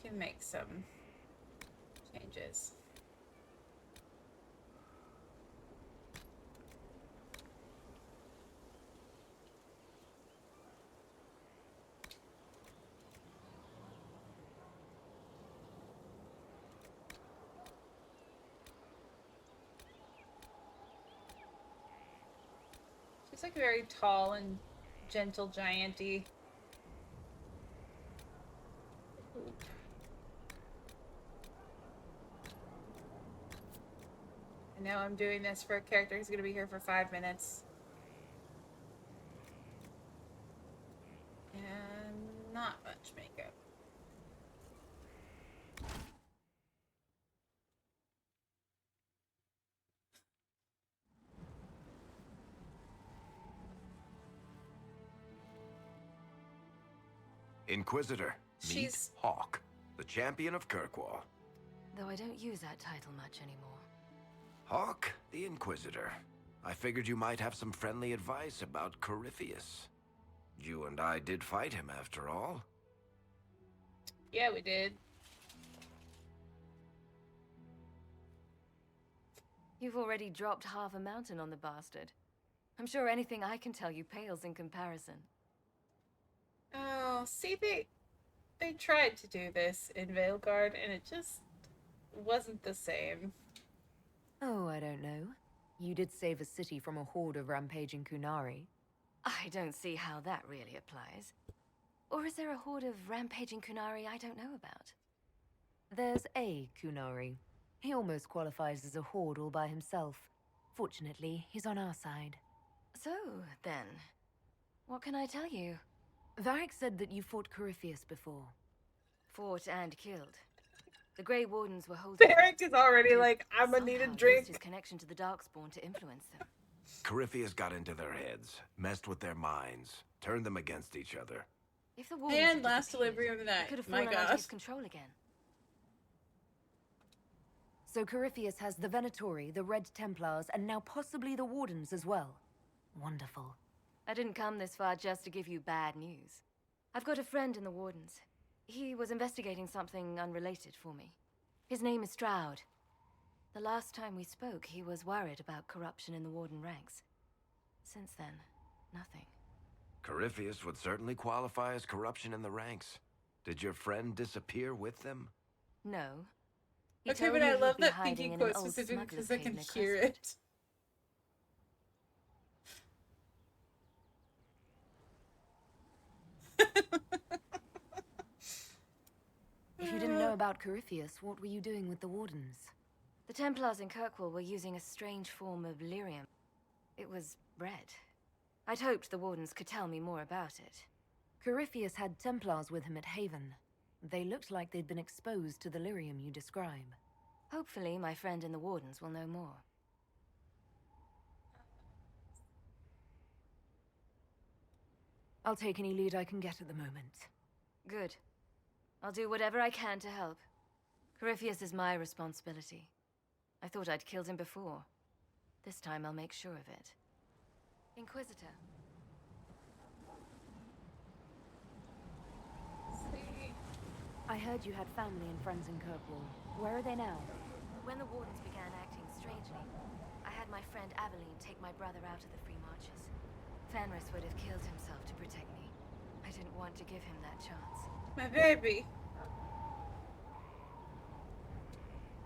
can make some changes. She's like very tall and gentle giant-y. I know I'm doing this for a character who's gonna be here for 5 minutes. And not much makeup. Inquisitor, meet She's Hawk, the champion of Kirkwall. Though I don't use that title much anymore. Hawk, the Inquisitor. I figured you might have some friendly advice about Corypheus. You and I did fight him after all. Yeah, we did. You've already dropped half a mountain on the bastard. I'm sure anything I can tell you pales in comparison. Oh, see, they tried to do this in Veilguard, and it just wasn't the same. Oh, I don't know. You did save a city from a horde of rampaging Kunari. I don't see how that really applies. Or is there a horde of rampaging Kunari I don't know about? There's a Kunari. He almost qualifies as a horde all by himself. Fortunately, he's on our side. So, then, what can I tell you? Varric said that you fought Corypheus before. Fought and killed. The Grey Wardens were holding... Varric is already like, I'm gonna need a drink. Used his connection to the Darkspawn to influence them. Corypheus got into their heads, messed with their minds, turned them against each other. If the Wardens And had last disappeared, delivery of the night. he could have My fallen under gosh. his control again. So Corypheus has the Venatori, the Red Templars, and now possibly the Wardens as well. Wonderful. I didn't come this far just to give you bad news. I've got a friend in the Wardens. He was investigating something unrelated for me. His name is Stroud. The last time we spoke, he was worried about corruption in the Warden ranks. Since then, nothing. Corypheus would certainly qualify as corruption in the ranks. Did your friend disappear with them? No. He Okay, told but me I he'd love be that hiding Pinky in an quote old specifically smuggler's because I cave can near hear Crestwood. it. If you didn't know about Corypheus, what were you doing with the Wardens? The Templars in Kirkwall were using a strange form of lyrium. It was red. I'd hoped the Wardens could tell me more about it. Corypheus had Templars with him at Haven. They looked like they'd been exposed to the lyrium you describe. Hopefully, my friend in the Wardens will know more. I'll take any lead I can get at the moment. Good. I'll do whatever I can to help. Corypheus is my responsibility. I thought I'd killed him before. This time I'll make sure of it. Inquisitor. I heard you had family and friends in Kirkwall. Where are they now? When the Wardens began acting strangely, I had my friend Aveline take my brother out of the Free Marches. Fenris would have killed himself to protect me. I didn't want to give him that chance. My baby.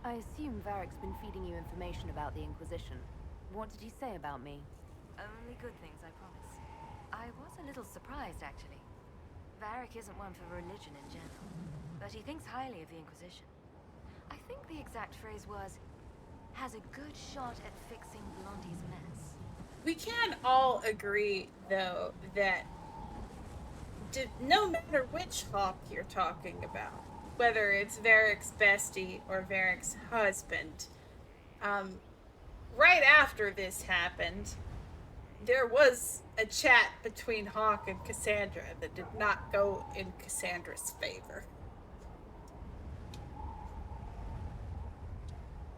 I assume Varric's been feeding you information about the Inquisition. What did he say about me? Only good things, I promise. I was a little surprised, actually. Varric isn't one for religion in general, but he thinks highly of the Inquisition. I think the exact phrase was, has a good shot at fixing Blondie's mess. We can all agree, though, that no matter which Hawk you're talking about, whether it's Varric's bestie or Varric's husband, right after this happened, there was a chat between Hawk and Cassandra that did not go in Cassandra's favor.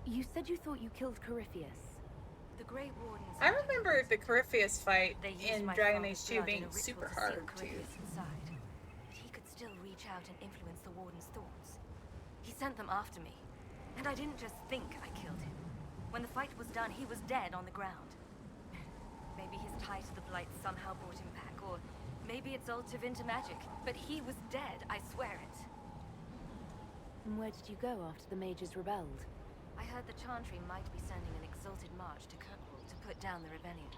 You said you thought you killed Corypheus. The Grey Wardens... I remember the Corypheus fight They used in my Dragon father's Age 2 blood being in a ritual super to seal hard to... Corypheus inside. But he could still reach out and influence the Warden's thoughts. He sent them after me, and I didn't just think I killed him. When the fight was done, he was dead on the ground. Maybe his tie to the Blight somehow brought him back, or maybe it's all Tevinter magic, but he was dead, I swear it. And where did you go after the mages rebelled? I heard the Chantry might be sending an exalted march to Kirkwall to put down the rebellion.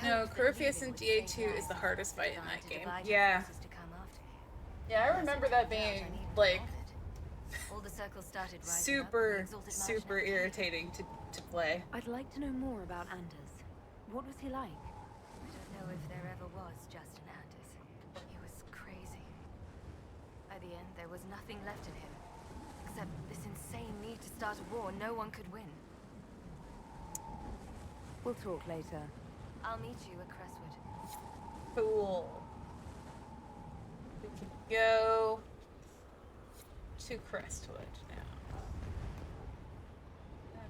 No, Corypheus in DA2 is the hardest fight in that game. Yeah. Yeah, I remember that being, like, All the circles started rising super, up, the exalted march super irritating to play. I'd like to know more about Anders. What was he like? I don't know if there ever was just an Anders. He was crazy. By the end, there was nothing left in him. Except this insane need to start a war no one could win. We'll talk later. I'll meet you at Crestwood. Cool. We can go to Crestwood now.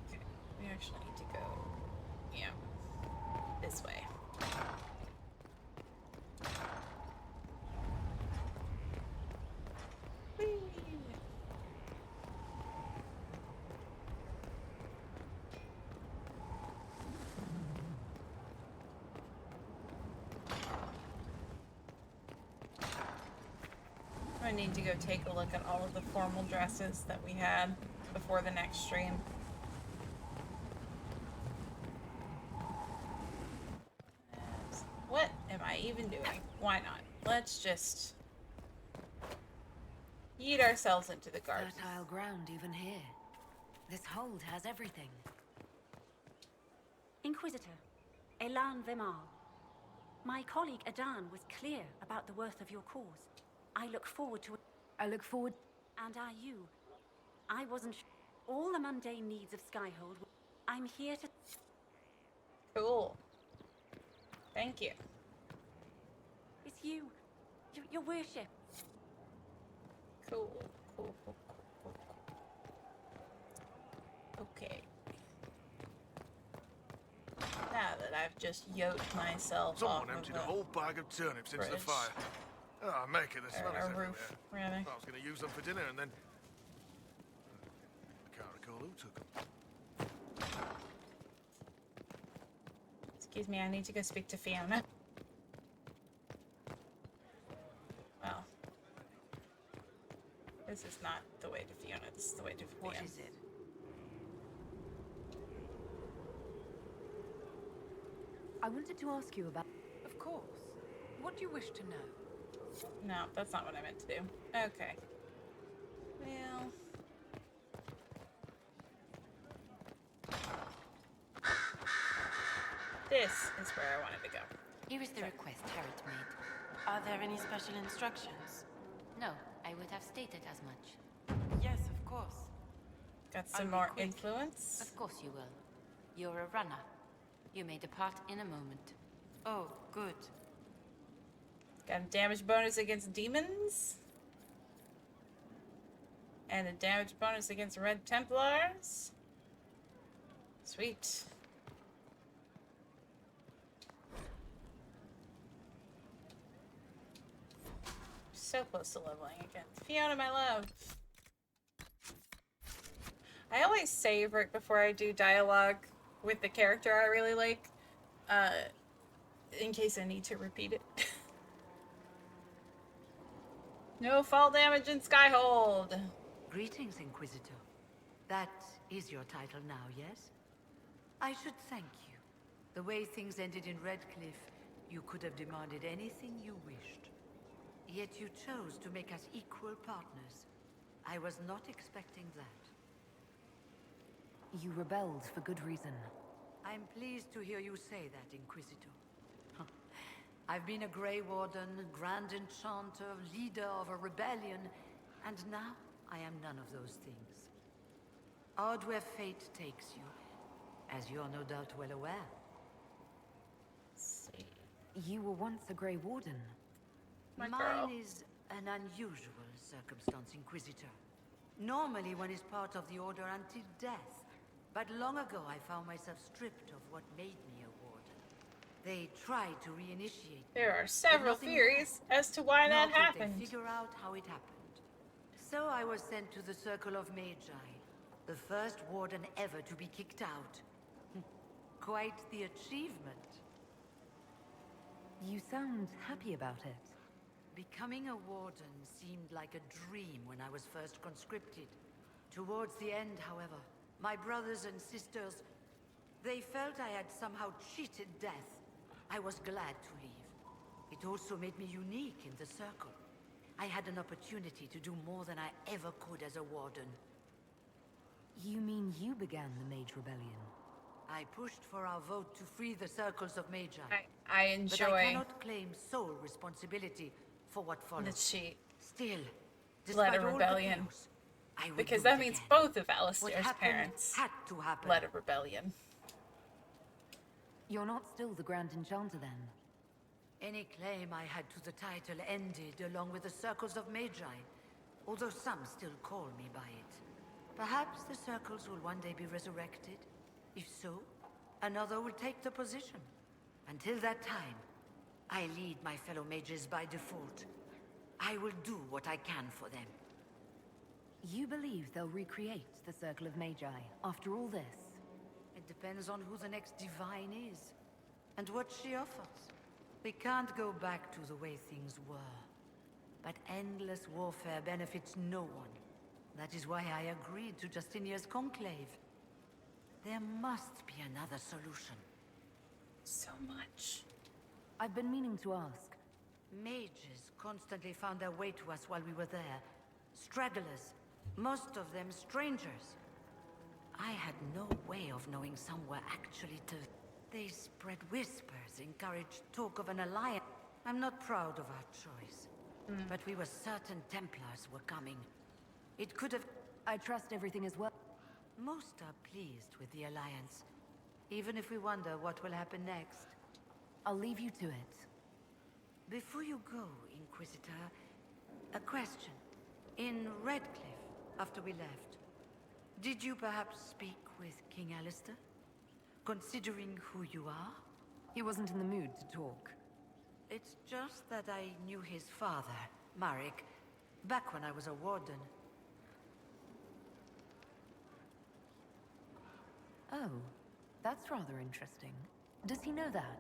Okay, we actually need to go, yeah, this way. Whee! I need to go take a look at all of the formal dresses that we had before the next stream. What am I even doing? Why not? Let's just yeet ourselves into the garden. Fertile ground even here. This hold has everything. Inquisitor, Elan Vemar. My colleague Adan was clear about the worth of your cause. I look forward to it. And are you? I wasn't sure. All the mundane needs of Skyhold. I'm here to... Cool. Thank you. It's you. Your worship. Cool. Cool. Okay. Now that I've just yoked myself off Someone of emptied the a whole bag of turnips into the fridge. fire. Oh, make it, the smell is everywhere. Roof, rather. I was going to use them for dinner and then... I can't recall who took them. Excuse me, I need to go speak to Fiona. Well, this is not the way to Fiona, this is the way to Fiona. What is it? I wanted to ask you about... Of course. What do you wish to know? No, that's not what I meant to do. Okay. Well... This is where I wanted to go. Here is the request Harriet made. Are there any special instructions? No, I would have stated as much. Yes, of course. Got some more influence? Of course you will. You're a runner. You may depart in a moment. Oh, good. Got a damage bonus against demons. And a damage bonus against Red Templars. Sweet. so close to leveling again. Fiona, my love. I always save right before I do dialogue with the character I really like, in case I need to repeat it. No fall damage in Skyhold. Greetings, Inquisitor. That is your title now, yes? I should thank you. The way things ended in Redcliffe, you could have demanded anything you wished. Yet you chose to make us equal partners. I was not expecting that. You rebelled for good reason. I'm pleased to hear you say that, Inquisitor. I've been a Grey Warden, Grand Enchanter, leader of a rebellion, and now I am none of those things. Odd where fate takes you, as you're no doubt well aware. You were once a Grey Warden. Mine is an unusual circumstance, Inquisitor. Normally one is part of the Order until death. But long ago I found myself stripped of what made me a warden. They tried to reinitiate. There are several theories as to why that happened. They figure out how it happened. So I was sent to the Circle of Magi, the first warden ever to be kicked out. Quite the achievement. You sound happy about it. Becoming a warden seemed like a dream when I was first conscripted. Towards the end, however, my brothers and sisters, they felt I had somehow cheated death. I was glad to leave. It also made me unique in the Circle. I had an opportunity to do more than I ever could as a warden. You mean you began the Mage Rebellion? I pushed for our vote to free the Circles of Magi. I enjoy... But I cannot claim sole responsibility for what followed. That she Still, led a rebellion. Because that means both of Alistair's parents had to happen. led a rebellion. You're not still the Grand Enchanter then? Any claim I had to the title ended along with the Circles of Magi, although some still call me by it. Perhaps the Circles will one day be resurrected. If so, another will take the position. Until that time, I lead my fellow mages by default. I will do what I can for them. You believe they'll recreate the Circle of Magi after all this? It depends on who the next divine is, and what she offers. We can't go back to the way things were. But endless warfare benefits no one. That is why I agreed to Justinia's conclave. There must be another solution. So much. I've been meaning to ask. Mages constantly found their way to us while we were there. Stragglers. Most of them strangers. I had no way of knowing some were actually to... They spread whispers, encouraged talk of an alliance. I'm not proud of our choice. But we were certain Templars were coming. It could have... I trust everything is well. Most are pleased with the alliance. Even if we wonder what will happen next. I'll leave you to it. Before you go, Inquisitor, a question. In Redcliffe, after we left, did you perhaps speak with King Alistair? Considering who you are? He wasn't in the mood to talk. It's just that I knew his father, Marek, back when I was a warden. Oh, that's rather interesting. Does he know that?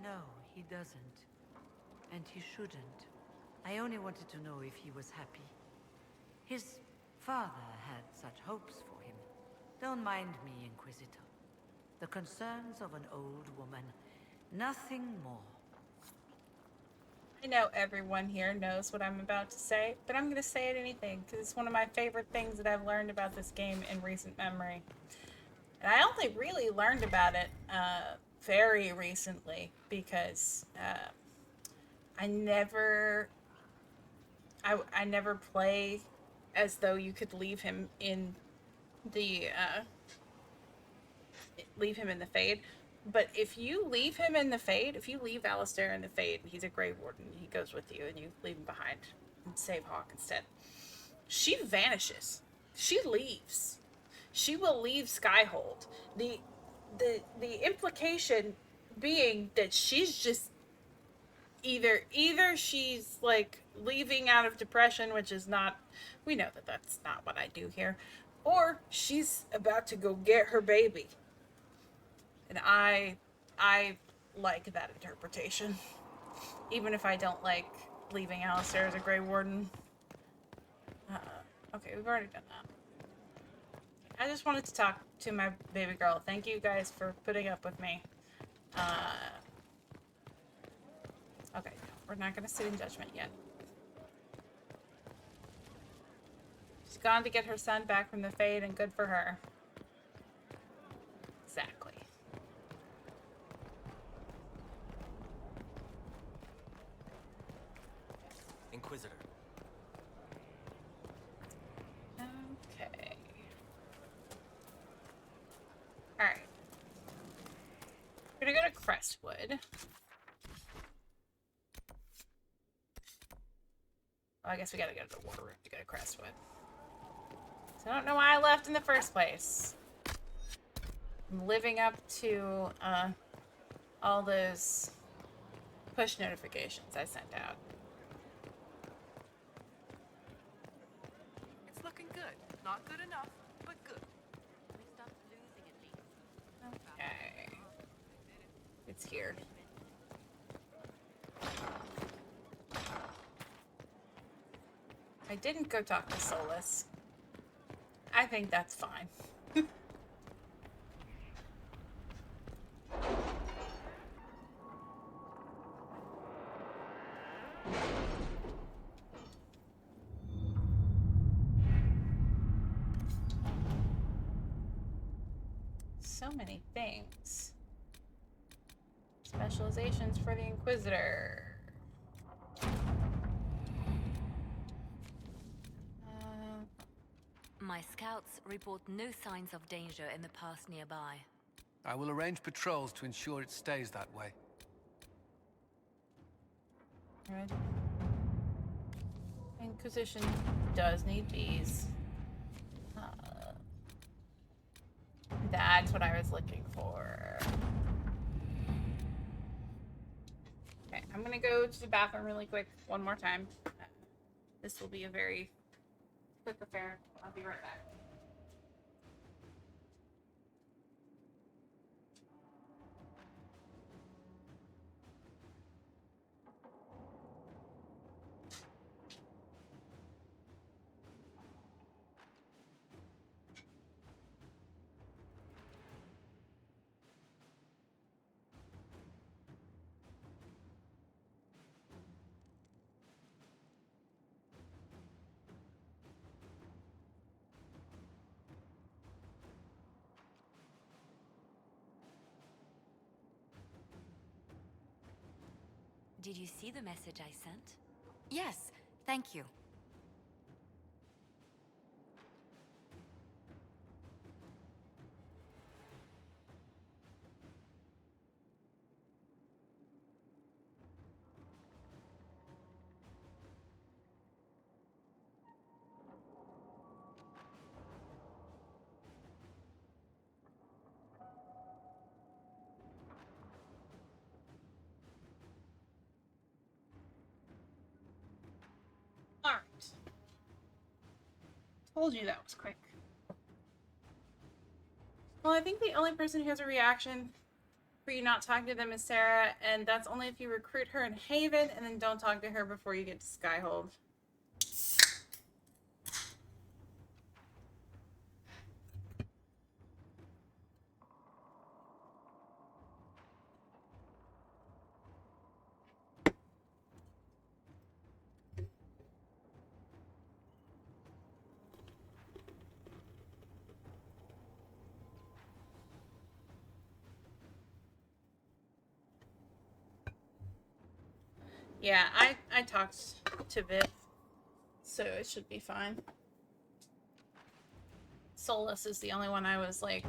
No, he doesn't. And he shouldn't. I only wanted to know if he was happy. His father had such hopes for him. Don't mind me, Inquisitor. The concerns of an old woman. Nothing more. I know everyone here knows what I'm about to say, but I'm going to say it anything, because it's one of my favorite things that I've learned about this game in recent memory. And I only really learned about it very recently, because I never play as though you could leave him in the Fade. But if you leave him in the Fade, if you leave Alistair in the Fade, he's a Grey Warden, he goes with you, and you leave him behind and save Hawk instead. She vanishes. She leaves. She will leave Skyhold. The implication being that she's just either she's like leaving out of depression, which is not, we know that that's not what I do here, or she's about to go get her baby. And I like that interpretation, even if I don't like leaving Alistair as a Grey Warden. Okay, we've already done that. I just wanted to talk to my baby girl. Thank you guys for putting up with me. Okay, we're not gonna sit in judgment yet. She's gone to get her son back from the Fade, and good for her. Exactly. Inquisitor. Okay. Alright. We're gonna go to Crestwood. Well, I guess we gotta go to the war room to go to Crestwood. So I don't know why I left in the first place. I'm living up to all those push notifications I sent out. It's looking good. Not good enough, but good. Okay. It's here. I didn't go talk to Solus. I think that's fine. So many things. Specializations for the Inquisitor. My scouts report no signs of danger in the pass nearby. I will arrange patrols to ensure it stays that way. Right. Inquisition does need bees. That's what I was looking for. Okay, I'm gonna go to the bathroom really quick one more time. This will be a very quick affair. I'll be right back. Did you see the message I sent? Yes, thank you. Alright. Told you that was quick. Well, I think the only person who has a reaction for you not talking to them is Sarah, and that's only if you recruit her in Haven and then don't talk to her before you get to Skyhold. Yeah, I talked to Viv, so it should be fine. Solus is the only one I was, like,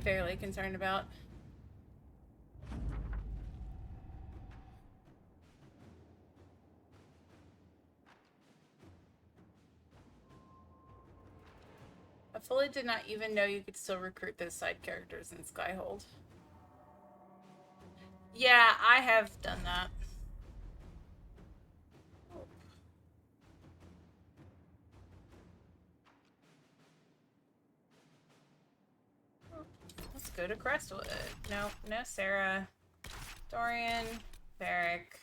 fairly concerned about. I fully did not even know you could still recruit those side characters in Skyhold. Yeah, I have done that. Let's go to Crestwood. No, no Sarah. Dorian, Varric.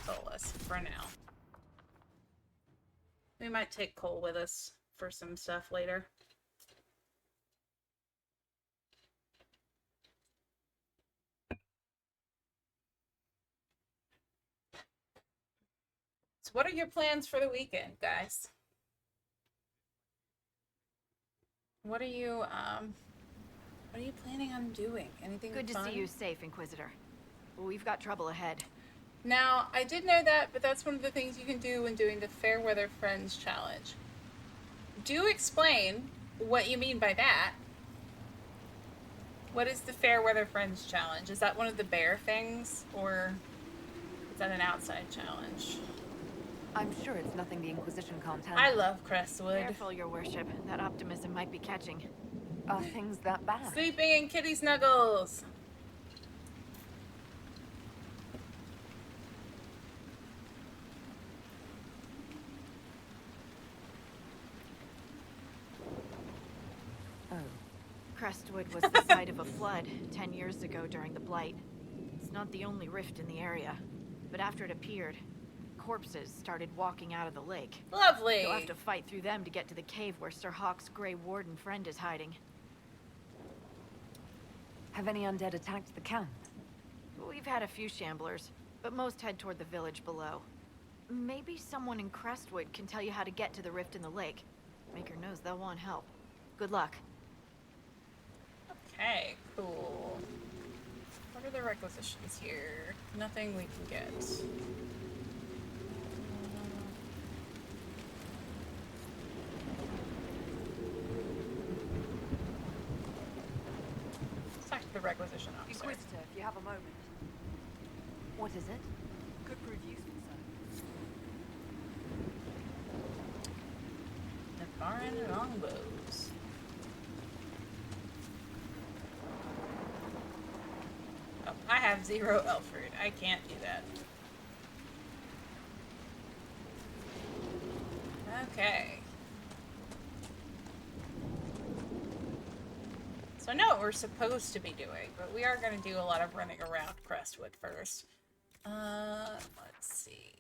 Solus for now. We might take Cole with us for some stuff later. So what are your plans for the weekend, guys? What are you planning on doing? Anything Good to fun? see you safe, Inquisitor. We've got trouble ahead. Now, I did know that, but that's one of the things you can do when doing the Fairweather Friends Challenge. Do explain what you mean by that. What is the Fairweather Friends Challenge? Is that one of the bear things, or is that an outside challenge? I'm sure it's nothing the Inquisition can't handle. I love Crestwood. Careful, your worship. That optimism might be catching. Are things that bad? Sleeping in kitty snuggles. Oh. Crestwood was the site of a flood 10 years ago during the Blight. It's not the only rift in the area, but after it appeared, corpses started walking out of the lake. Lovely! You'll have to fight through them to get to the cave where Sir Hawk's Grey Warden friend is hiding. Have any undead attacked the camp? We've had a few shamblers, but most head toward the village below. Maybe someone in Crestwood can tell you how to get to the rift in the lake. Maker knows they'll want help. Good luck. Okay, cool. What are the requisitions here? Nothing we can get. Let's talk to the requisition officer. Inquisitor, if you have a moment. What is it? Could prove useful, sir. The Baron longbows. Oh, I have 0 Elford. I can't do that. Okay. So I know what we're supposed to be doing, but we are going to do a lot of running around Crestwood first. Let's see.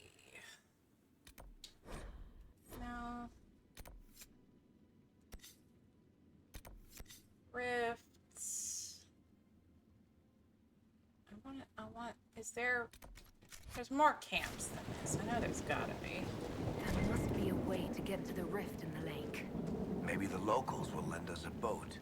No. Rifts. There's more camps than this. I know there's gotta be. There must be a way to get to the rift in the lake. Maybe the locals will lend us a boat.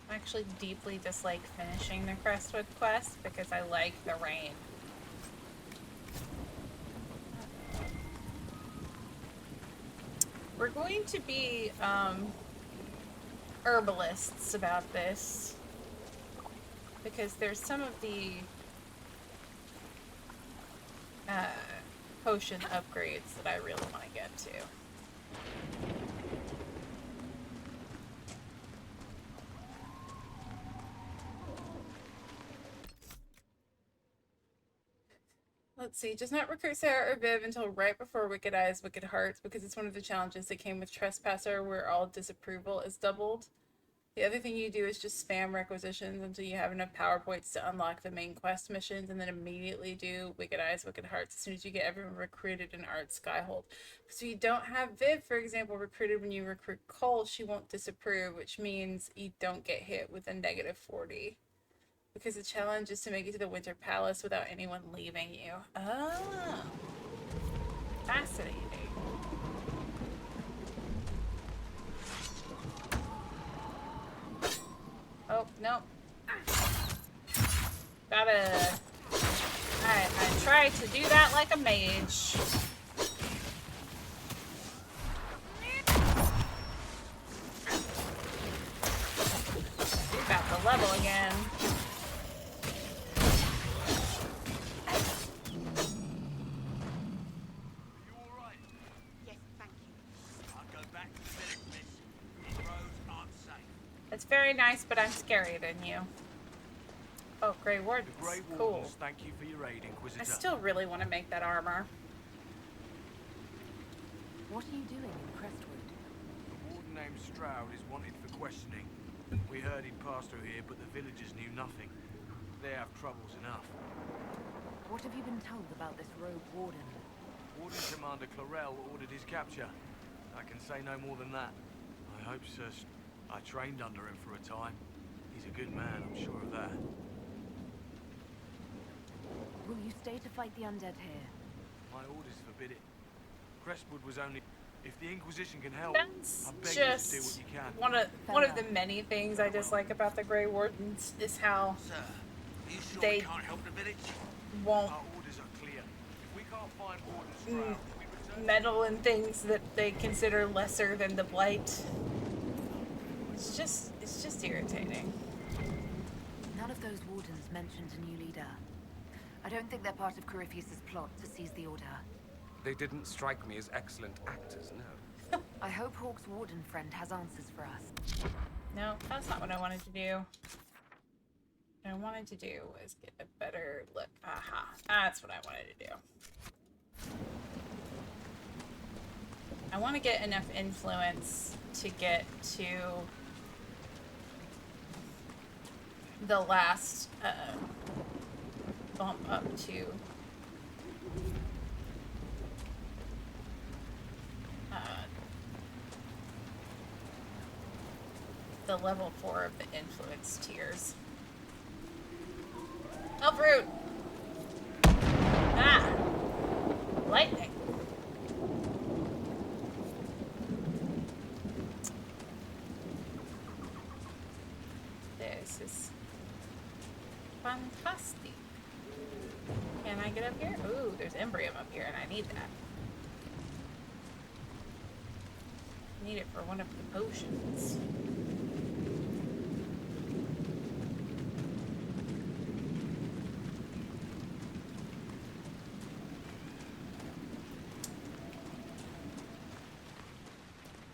I actually deeply dislike finishing the Crestwood quest because I like the rain. We're going to be herbalists about this because there's some of the potion upgrades that I really want to get to. Let's see, just not recruit Sarah or Viv until right before Wicked Eyes, Wicked Hearts, because it's one of the challenges that came with Trespasser where all disapproval is doubled. The other thing you do is just spam requisitions until you have enough power points to unlock the main quest missions, and then immediately do Wicked Eyes, Wicked Hearts as soon as you get everyone recruited in Art Skyhold. So you don't have Viv, for example, recruited when you recruit Cole, she won't disapprove, which means you don't get hit with a -40. Because the challenge is to make it to the Winter Palace without anyone leaving you. Oh. Fascinating. Oh, no. Gotta... I tried to do that like a mage. Got the level again. very nice, but I'm scarier than you. Oh, Grey Wardens. The Grey Cool. Wardens thank you for your aid, Inquisitor. I still really want to make that armor. What are you doing in Crestwood? A warden named Stroud is wanted for questioning. We heard he'd passed through here, but the villagers knew nothing. They have troubles enough. What have you been told about this rogue warden? Warden Commander Clarel ordered his capture. I can say no more than that. I hope, sir. I trained under him for a time. He's a good man, I'm sure of that. Will you stay to fight the undead here? My orders forbid it. Crestwood was only... If the Inquisition can help, That's I beg just you to do what you can. one of the many things I dislike about the Grey Wardens is how they can't help the village? won't Our orders are clear. If we can't find Warden Stroud, we return... meddle in things that they consider lesser than the Blight. It's just irritating. None of those wardens mentioned a new leader. I don't think they're part of Corypheus's plot to seize the Order. They didn't strike me as excellent actors, no. I hope Hawke's warden friend has answers for us. No, that's not what I wanted to do. What I wanted to do was get a better look. Aha, that's what I wanted to do. I want to get enough influence to get to the last bump up to the level 4 of the influence tiers. Elfroot! Ah! Lightning. This is fantastic. Can I get up here? Ooh, there's Embrium up here, and I need that. I need it for one of the potions.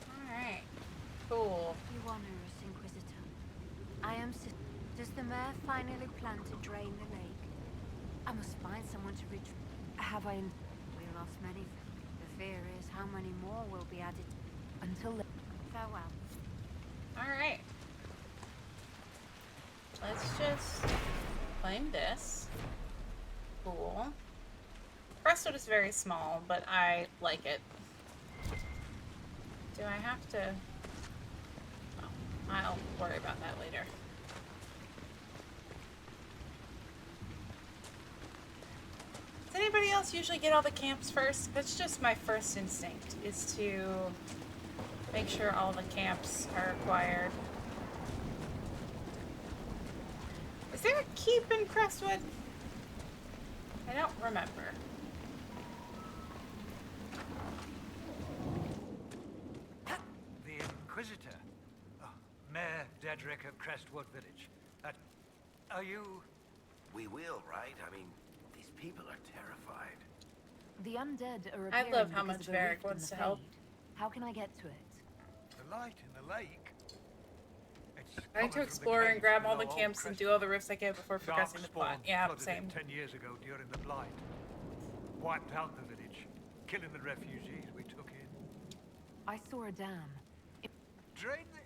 Alright. Cool. You honor us, Inquisitor. I am... Does the mayor finally plan to drain the lake? I must find someone to reach... Have I... We lost many. The fear is how many more will be added. Until... Farewell. Alright. Let's just claim this. Cool. Crestwood is very small, but I like it. Do I have to... Oh, I'll worry about that later. Does anybody else usually get all the camps first? That's just my first instinct, is to make sure all the camps are acquired. Is there a keep in Crestwood? I don't remember. The Inquisitor. Oh, Mayor Dedrick of Crestwood Village. Are you... We will, right? I mean, these people are terrified. The undead are I appearing love how because much of a Varric rift in wants the to help. Fade. How can I get to it? The light in the lake? I like to explore and grab all the camps and do all the rifts I can before progressing the plot. Yeah, same. 10 years ago during the Blight. Wiped out the village, killing the refugees we took in. I saw a dam. Drain the...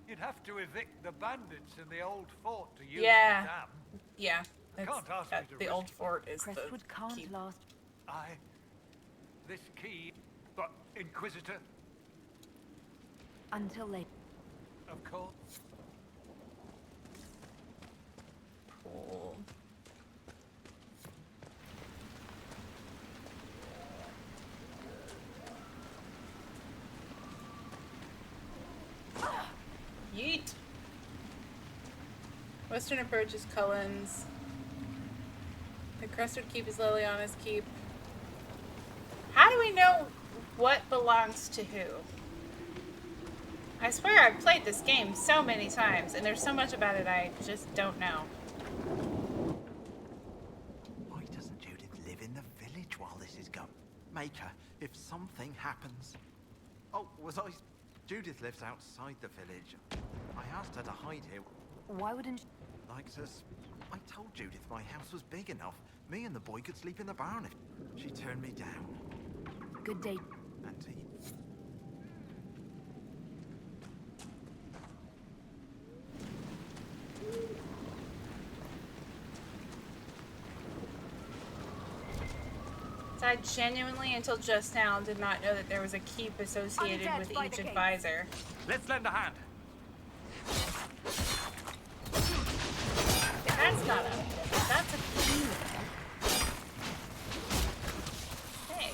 You'd have to evict the bandits in the old fort to use Yeah. the dam. Yeah. I It's, can't ask you to the risk old it. fort is Crestwood the can't keep. last. This key... But, Inquisitor? Until later. Of course. Cool. Yeet. Western approach is Cullen's. The Crestwood Keep is Liliana's keep. How do we know what belongs to who? I swear I've played this game so many times, and there's so much about it I just don't know. Why doesn't Judith live in the village while this is going? Make her, if something happens. Oh, was I Judith lives outside the village. I asked her to hide here. Why wouldn't Likes us. I told Judith my house was big enough. Me and the boy could sleep in the barn if she turned me down. Good day. Auntie. So I genuinely, until just now, did not know that there was a keep associated with each advisor. Let's lend a hand. That's not a... That's a female. Hey.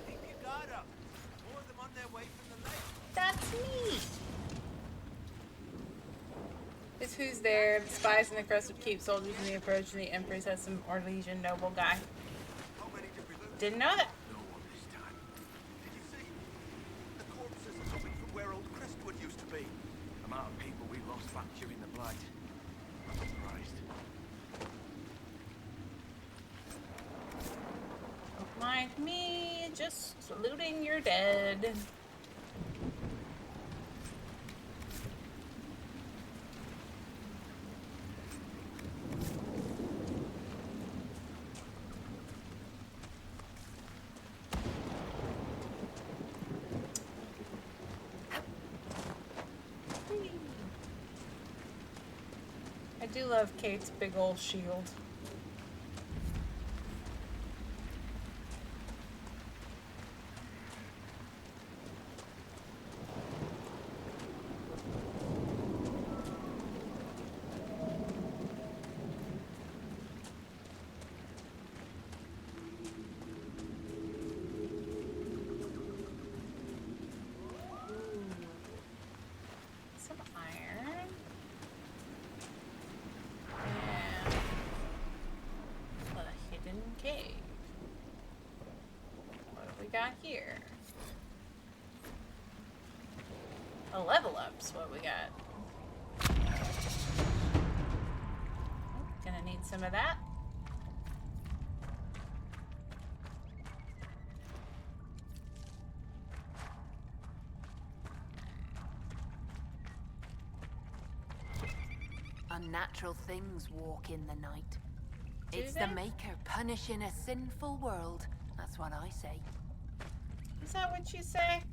Keep your guard up. More of them on their way from the lake. That's me. It's who's there. The spies in the crest of keep, soldiers in the approach, and the Empress has some Orlesian noble guy. Didn't know that. No one this time. Did you see? The corpses are coming from where old Crestwood used to be. The amount of people we lost back during the Blight. I'm surprised. Don't mind me, just saluting your dead. I do love Kate's big old shield. Some iron. And a hidden cave. What have we got here? A level up's what we got. Gonna need some of that. Unnatural things walk in the night. Do It's they? the Maker punishing a sinful world. That's what I say. Is that what you say?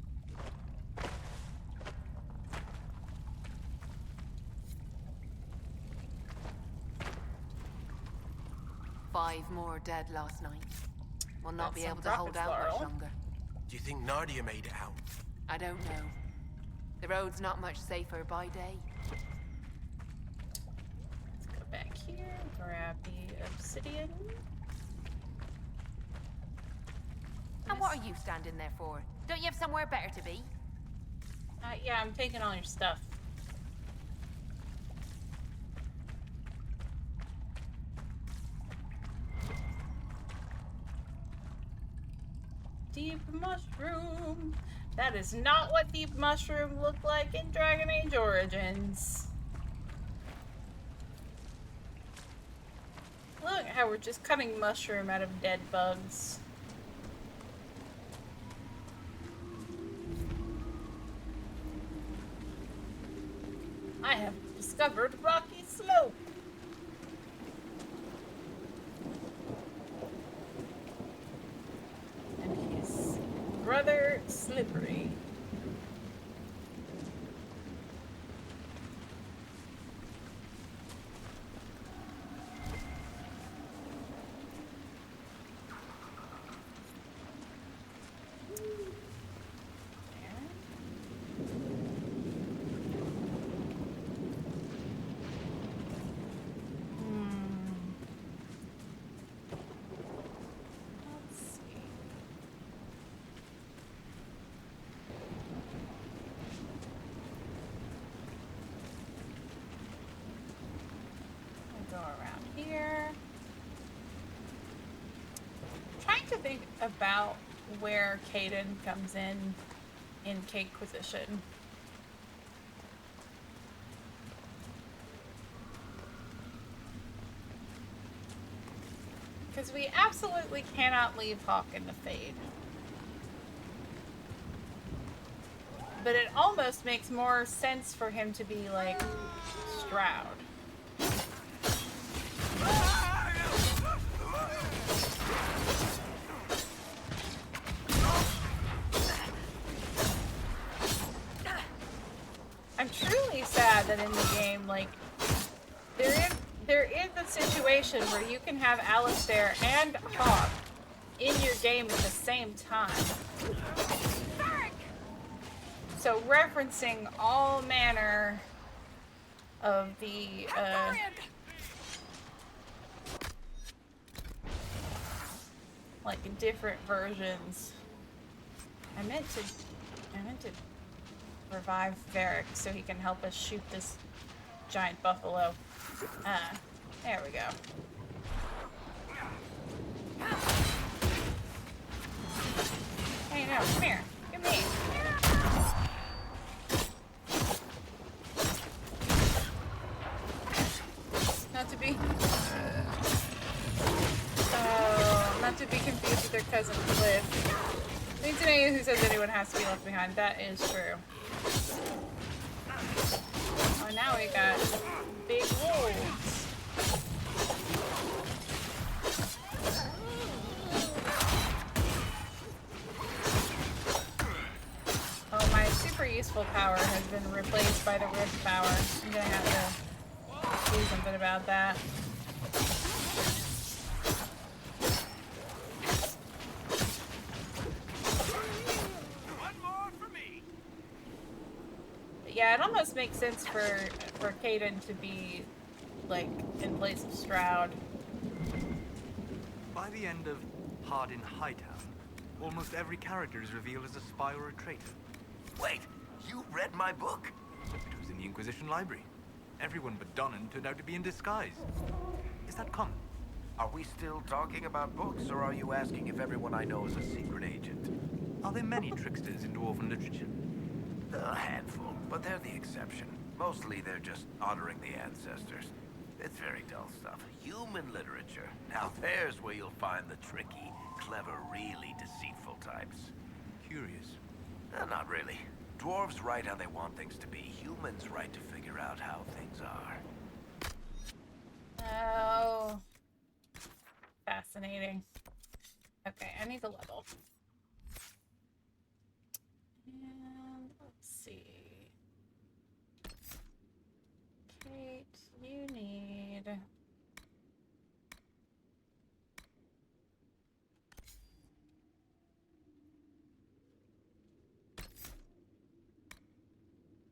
Five more dead last night. We'll not That's be some able to hold profits, out much Laurel. longer. Do you think Nardia made it out? I don't know. The road's not much safer by day. Let's go back here, grab the obsidian. And what are you standing there for? Don't you have somewhere better to be? Yeah, I'm taking all your stuff. Deep mushroom. That is not what deep mushroom looked like in Dragon Age Origins. Look how we're just cutting mushroom out of dead bugs. I have discovered Rocky Slope. And his brother Slippery. Think about where Caden comes in Age Inquisition. Because we absolutely cannot leave Hawk in the Fade. But it almost makes more sense for him to be like Stroud. I'm truly sad that in the game, like, there is a situation where you can have Alistair and Hawk in your game at the same time. So referencing all manner of the like different versions. I meant to revive Varric so he can help us shoot this giant buffalo. There we go. Hey, no, come here. Come here. Not to be confused with their cousin Cliff. Need to know you who says anyone has to be left behind. That is true. Oh, now we got big wolves. Oh, my super useful power has been replaced by the rift power. I'm gonna have to do something about that. Yeah, it almost makes sense for Caden to be, like, in place of Stroud. By the end of Hardin Hightown, almost every character is revealed as a spy or a traitor. Wait, you read my book? It was in the Inquisition library. Everyone but Donnan turned out to be in disguise. Is that common? Are we still talking about books, or are you asking if everyone I know is a secret agent? Are there many tricksters in dwarven literature? A handful, but they're the exception. Mostly they're just honoring the ancestors. It's very dull stuff. Human literature. Now there's where you'll find the tricky, clever, really deceitful types. Curious. Not really. Dwarves write how they want things to be. Humans write to figure out how things are. Oh. Fascinating. Okay, I need to level. And let's see. Kate, you need...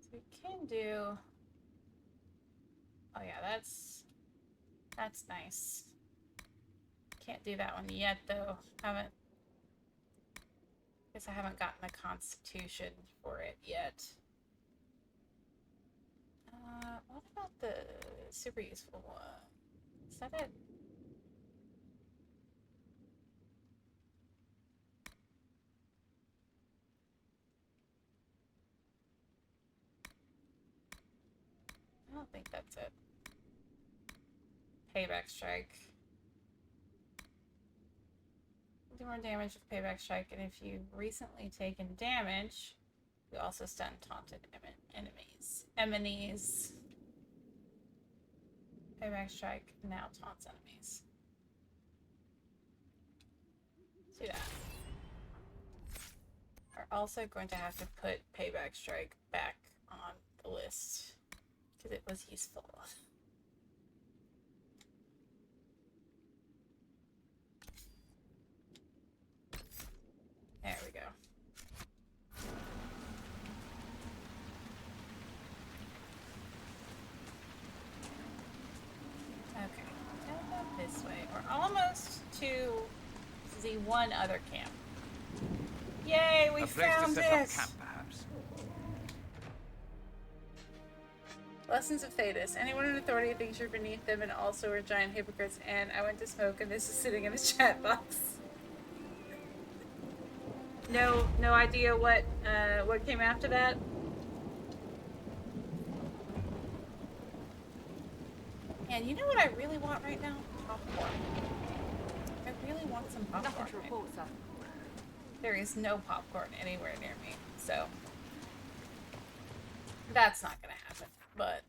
So we can do... Oh yeah, that's nice. Can't do that one yet though. Guess I haven't gotten a constitution for it yet. What about the super useful one? Is that it? I don't think that's it. Payback strike. Do more damage with payback strike, and if you've recently taken damage, you also stun taunted enemies. Payback strike now taunts enemies. Let's do that. We're also going to have to put payback strike back on the list because it was useful. There we go. Okay, now go this way. We're almost to the one other camp. Yay, we found this! Camp, perhaps. Lessons of Thetis. Anyone in authority thinks you're beneath them and also are giant hypocrites, and I went to smoke and this is sitting in his chat box. No idea what came after that. And you know what I really want right now? Popcorn. I really want some popcorn. Nothing to report, sir. There is no popcorn anywhere near me, so That's not gonna happen, but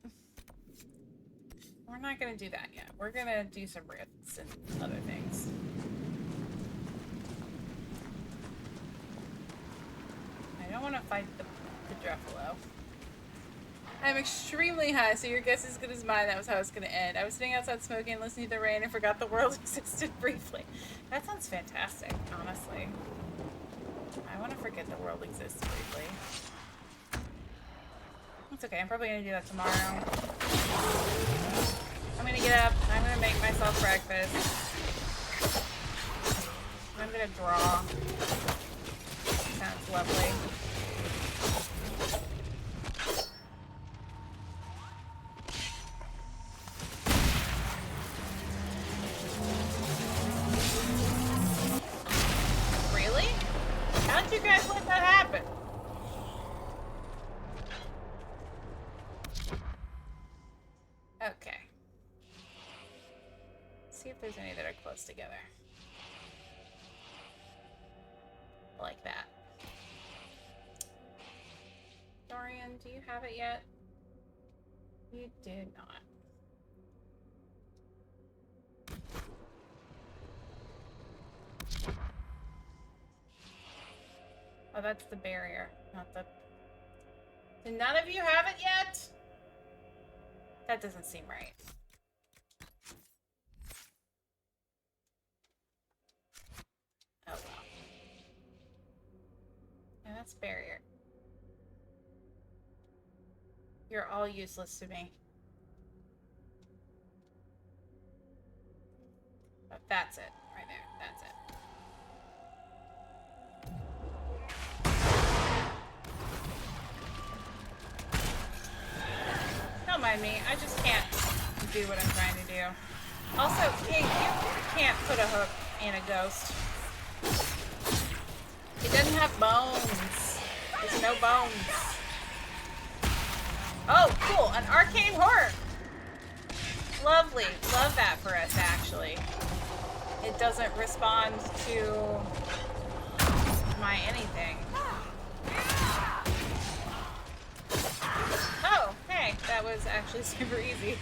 we're not gonna do that yet. We're gonna do some rifts and other things. I don't want to fight the Druffalo. I'm extremely high, so your guess is as good as mine. That was how it's gonna end. I was sitting outside smoking, listening to the rain, and forgot the world existed briefly. That sounds fantastic, honestly. I want to forget the world exists briefly. It's okay, I'm probably gonna do that tomorrow. I'm gonna get up, I'm gonna make myself breakfast. I'm gonna draw. Sounds lovely. Really? How did you guys let that happen? Okay. See if there's any that are close together. Like that. Dorian, do you have it yet? You did not. Oh, that's the barrier, not the... Did none of you have it yet? That doesn't seem right. Oh well. And that's barrier. You're all useless to me. But that's it, right there. That's it. Don't mind me. I just can't do what I'm trying to do. Also, King, you can't put a hook in a ghost. It doesn't have bones. There's no bones. Oh, cool. An arcane horror. Lovely. Love that for us, actually. It doesn't respond to my anything. Oh, hey. That was actually super easy.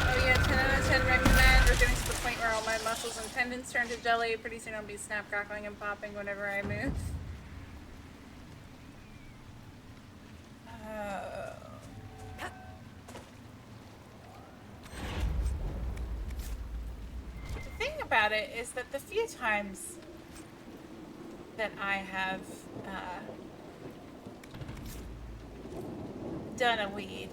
Oh yeah, 10 out of 10 recommend. We're getting to the point where all my muscles and tendons turn to jelly. Pretty soon I'll be snap, crackling, and popping whenever I move. The thing about it is that the few times that I have done a weed,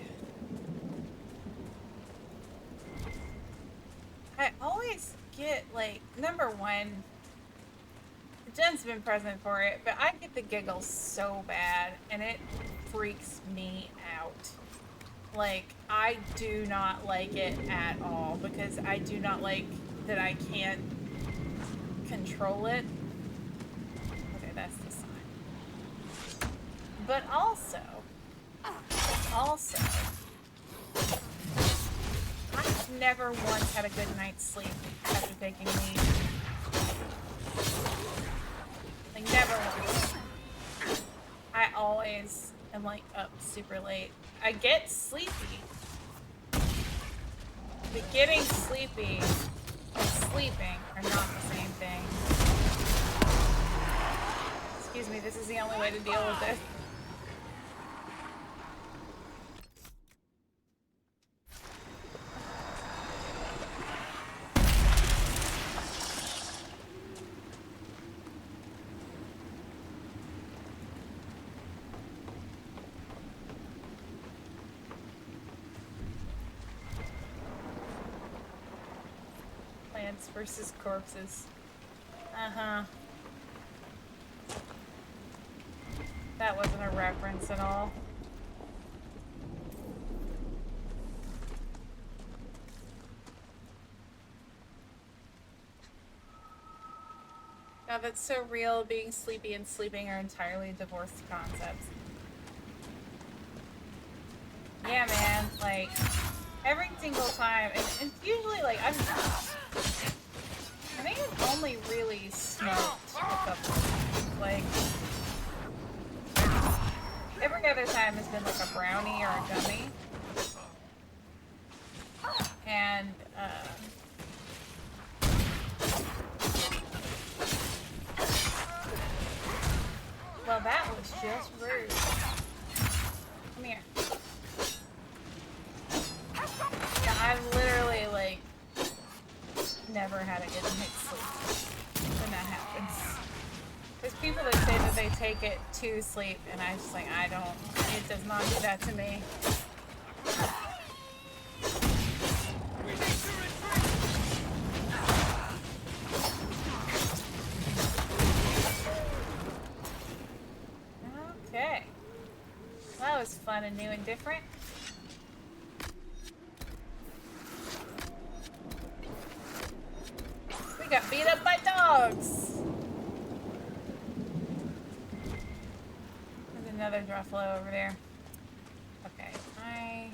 I always get, like, number one, Jen's been present for it, but I get the giggles so bad, and it freaks me out. Like, I do not like it at all, because I do not like that I can't control it. Okay, that's the sign. But also, I've never once had a good night's sleep after taking weed. Like, never once. I always am, like, up super late. I get sleepy. But getting sleepy and sleeping are not the same thing. Excuse me, this is the only way to deal with this. Plants versus corpses. Uh-huh. That wasn't a reference at all. God, that's so real. Being sleepy and sleeping are entirely divorced concepts. Yeah, man. Like, every single time. And usually, like, I think I've only really up. Like, every other time has been like a brownie or a gummy. And, well, that was just rude. Come here. Yeah, I've literally, like, never had a good night's sleep when that happens. There's people that say that they take it to sleep, and I just like, I don't. It does not do that to me. Okay. That was fun and new and different. We got beat up by dogs. There's another Druffalo over there. Okay, I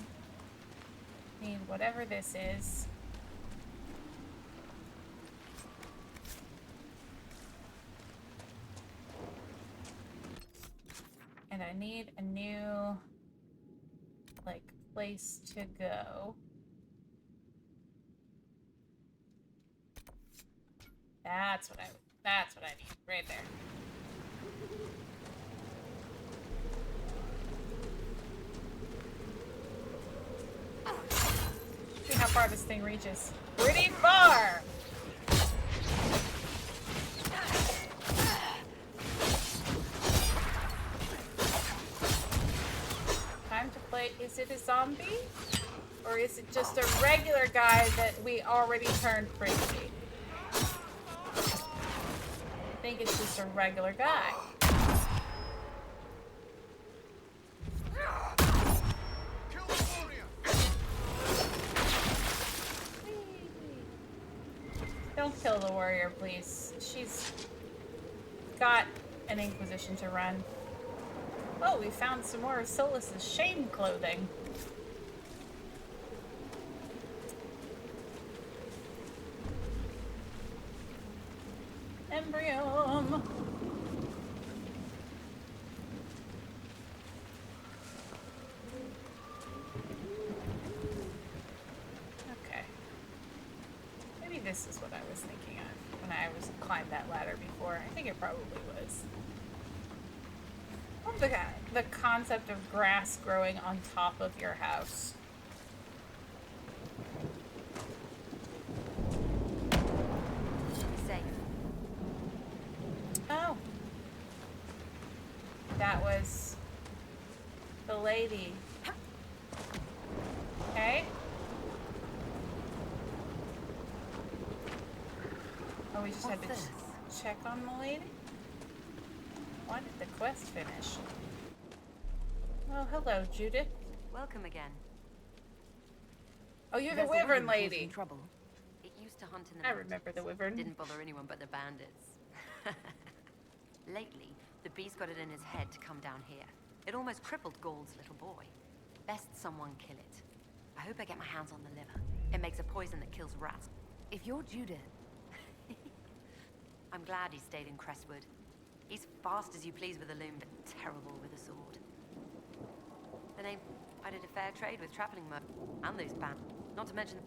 need whatever this is. And I need a new, like, place to go. That's what I need right there. See how far this thing reaches. Pretty far! Time to play. Is it a zombie? Or is it just a regular guy that we already turned crazy? I think it's just a regular guy. Don't kill the warrior, please. She's got an Inquisition to run. Oh, we found some more of Solus's shame clothing. Embryome. Okay. Maybe this is what I was thinking of when I was climbed that ladder before. I think it probably was. I love the concept of grass growing on top of your house. Safe. Oh. That was the lady. Okay. Oh, we just had to check on the lady? Why did the quest finish? Oh, hello, Judith. Welcome again. Oh, you're the There's a wyvern woman lady. causing trouble. It used to hunt in the I night. remember the wyvern. Didn't bother anyone but the bandits. Lately, the beast got it in his head to come down here. It almost crippled Gauld's little boy. Best someone kill it. I hope I get my hands on the liver. It makes a poison that kills rats. If you're Judith... I'm glad he stayed in Crestwood. He's fast as you please with a loom, but terrible with a sword. Then I did a fair trade with traveling and those bands. Not to mention...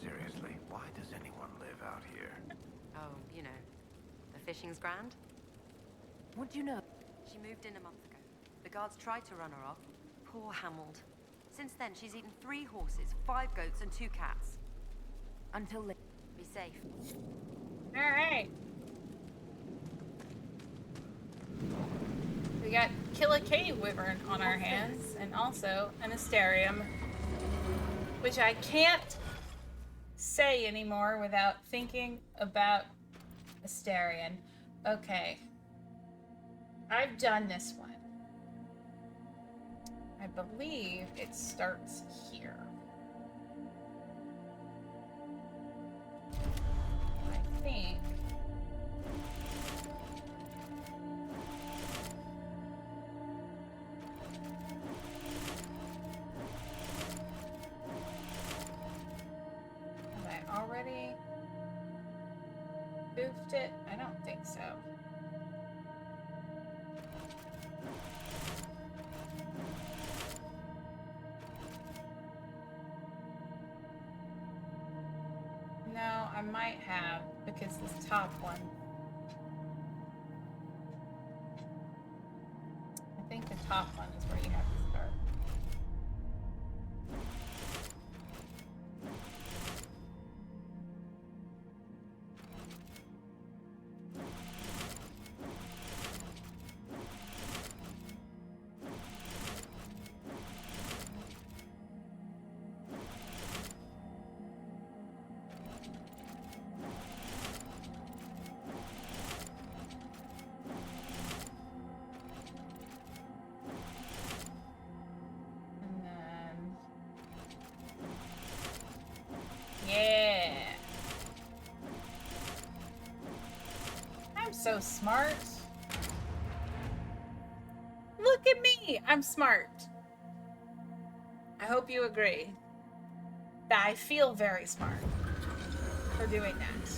Seriously, why does anyone live out here? Oh, you know. The fishing's grand. What do you know? She moved in a month ago. The guards tried to run her off. Poor Hamold. Since then, she's eaten 3 horses, 5 goats, and 2 cats. Until they... Be safe. Alright. We got Kill a Cave Wyvern on our hands, and also an Asterium, which I can't say anymore without thinking about Asterion. Okay. I've done this one. I believe it starts here. I think. Have I already goofed it? I don't think so. I might have, because this top one. I think the top one is where you have to start. Yeah. I'm so smart. Look at me. I'm smart. I hope you agree that I feel very smart for doing that.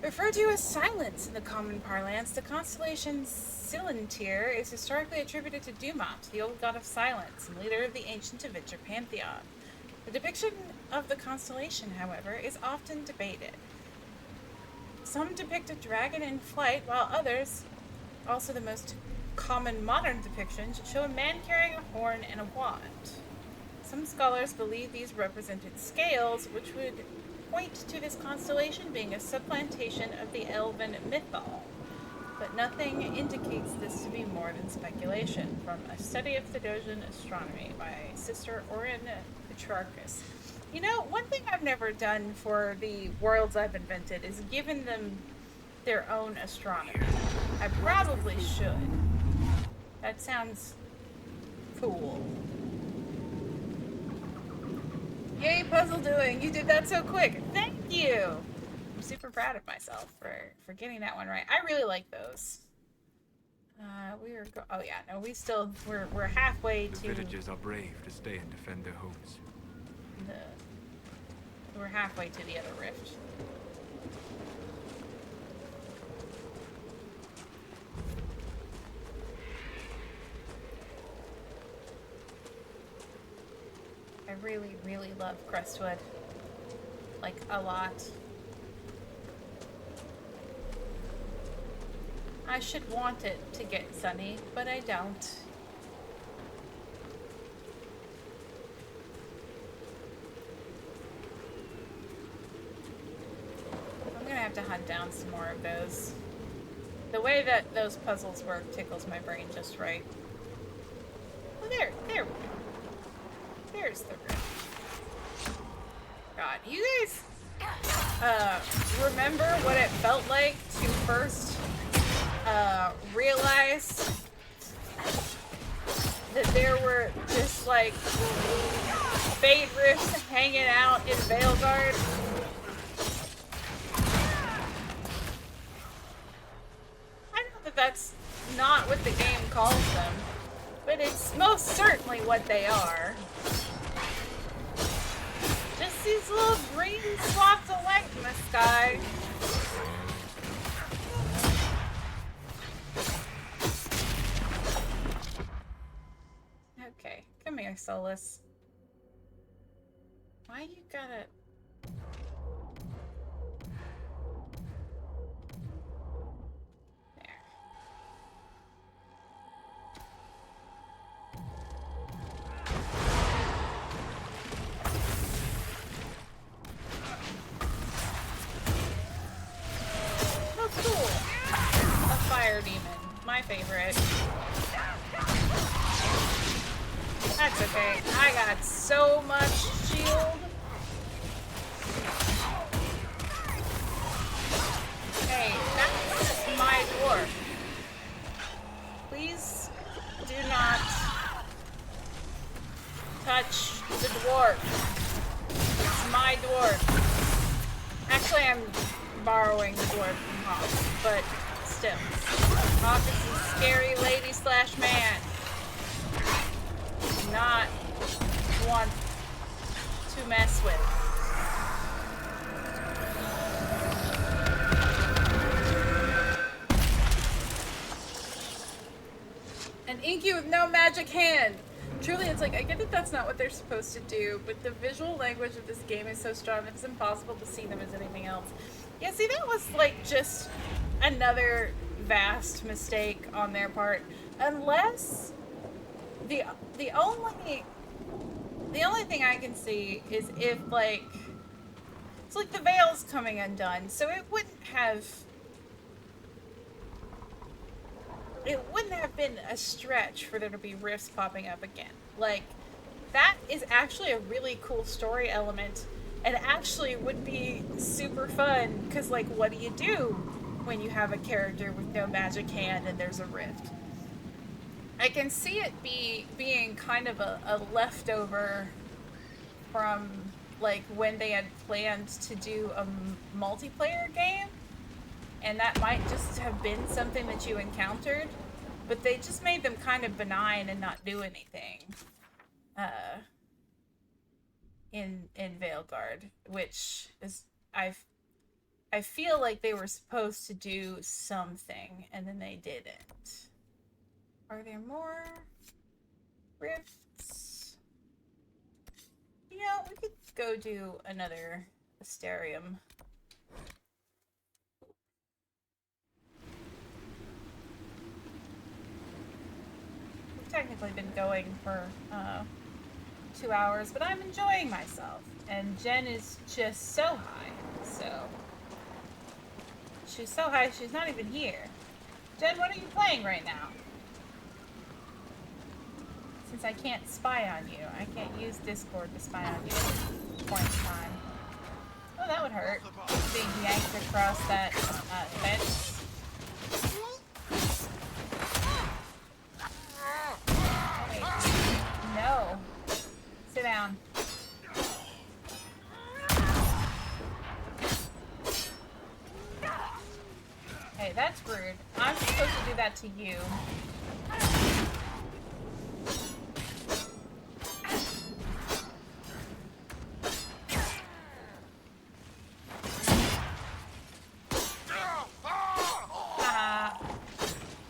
Referred to as silence in the common parlance, the constellation Silentir is historically attributed to Dumont, the old god of silence and leader of the ancient Avenger pantheon. The depiction of the constellation, however, is often debated. Some depict a dragon in flight, while others, also the most common modern depictions, show a man carrying a horn and a wand. Some scholars believe these represented scales, which would point to this constellation being a supplantation of the elven mythal. But nothing indicates this to be more than speculation. From A Study of Theodosian Astronomy by Sister Orin Petrarchus. You know, one thing I've never done for the worlds I've invented is given them their own astronomy. I probably should. That sounds cool. Yay, puzzle doing! You did that so quick! Thank you! I'm super proud of myself for getting that one right. I really like those. Oh yeah, no, we're halfway to... The villagers are brave to stay and defend their homes. We're halfway to the other rift. I really, really love Crestwood. Like, a lot. I should want it to get sunny, but I don't. I'm gonna have to hunt down some more of those. The way that those puzzles work tickles my brain just right. Well, there we go. There's the rift. God, you guys remember what it felt like to first realize that there were just like fade rifts hanging out in Veilguard? I know that that's not what the game calls them, but it's most certainly what they are. Just these little green swaths of light in the sky. Okay, come here, Solus. Why you gotta... Oh, cool. A fire demon. My favorite. That's okay. I got so much shield. Hey, that's my dwarf. Please do not touch the dwarf. It's my dwarf. Actually, I'm borrowing the dwarf from Hawk, but still. Hawk is a scary lady slash man. Not want to mess with. An Inky with no magic hand. Truly, it's like, I get that that's not what they're supposed to do, but the visual language of this game is so strong that it's impossible to see them as anything else. Yeah, see, that was like just another vast mistake on their part. Unless the only thing I can see is if like it's like the veil's coming undone, so it wouldn't have been a stretch for there to be rifts popping up again. Like, that is actually a really cool story element, and actually would be super fun, because, like, what do you do when you have a character with no magic hand and there's a rift? I can see it being kind of a leftover from, like, when they had planned to do a multiplayer game, and that might just have been something that you encountered, but they just made them kind of benign and not do anything in Veilguard, which is I feel like they were supposed to do something and then they didn't. Are there more rifts? You know, we could go do another Asterium. Technically been going for 2 hours, but I'm enjoying myself, and Jen is just so high, so she's so high she's not even here. Jen, what are you playing right now? Since I can't spy on you, I can't use Discord to spy on you at this point in time. Oh, that would hurt, being yanked across that fence. No. Sit down. Hey, that's rude. I'm supposed to do that to you.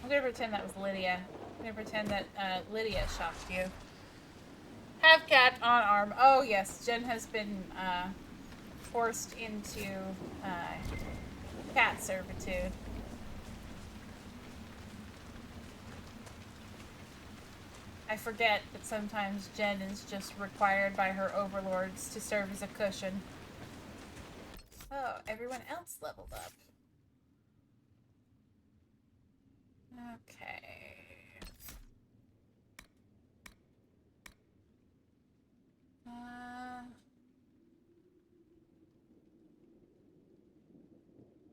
I'm gonna pretend that was Lydia. I'm gonna pretend that Lydia shocked you. Have cat on arm. Oh yes, Jen has been forced into cat servitude. I forget that sometimes Jen is just required by her overlords to serve as a cushion. Oh, everyone else leveled up. Okay.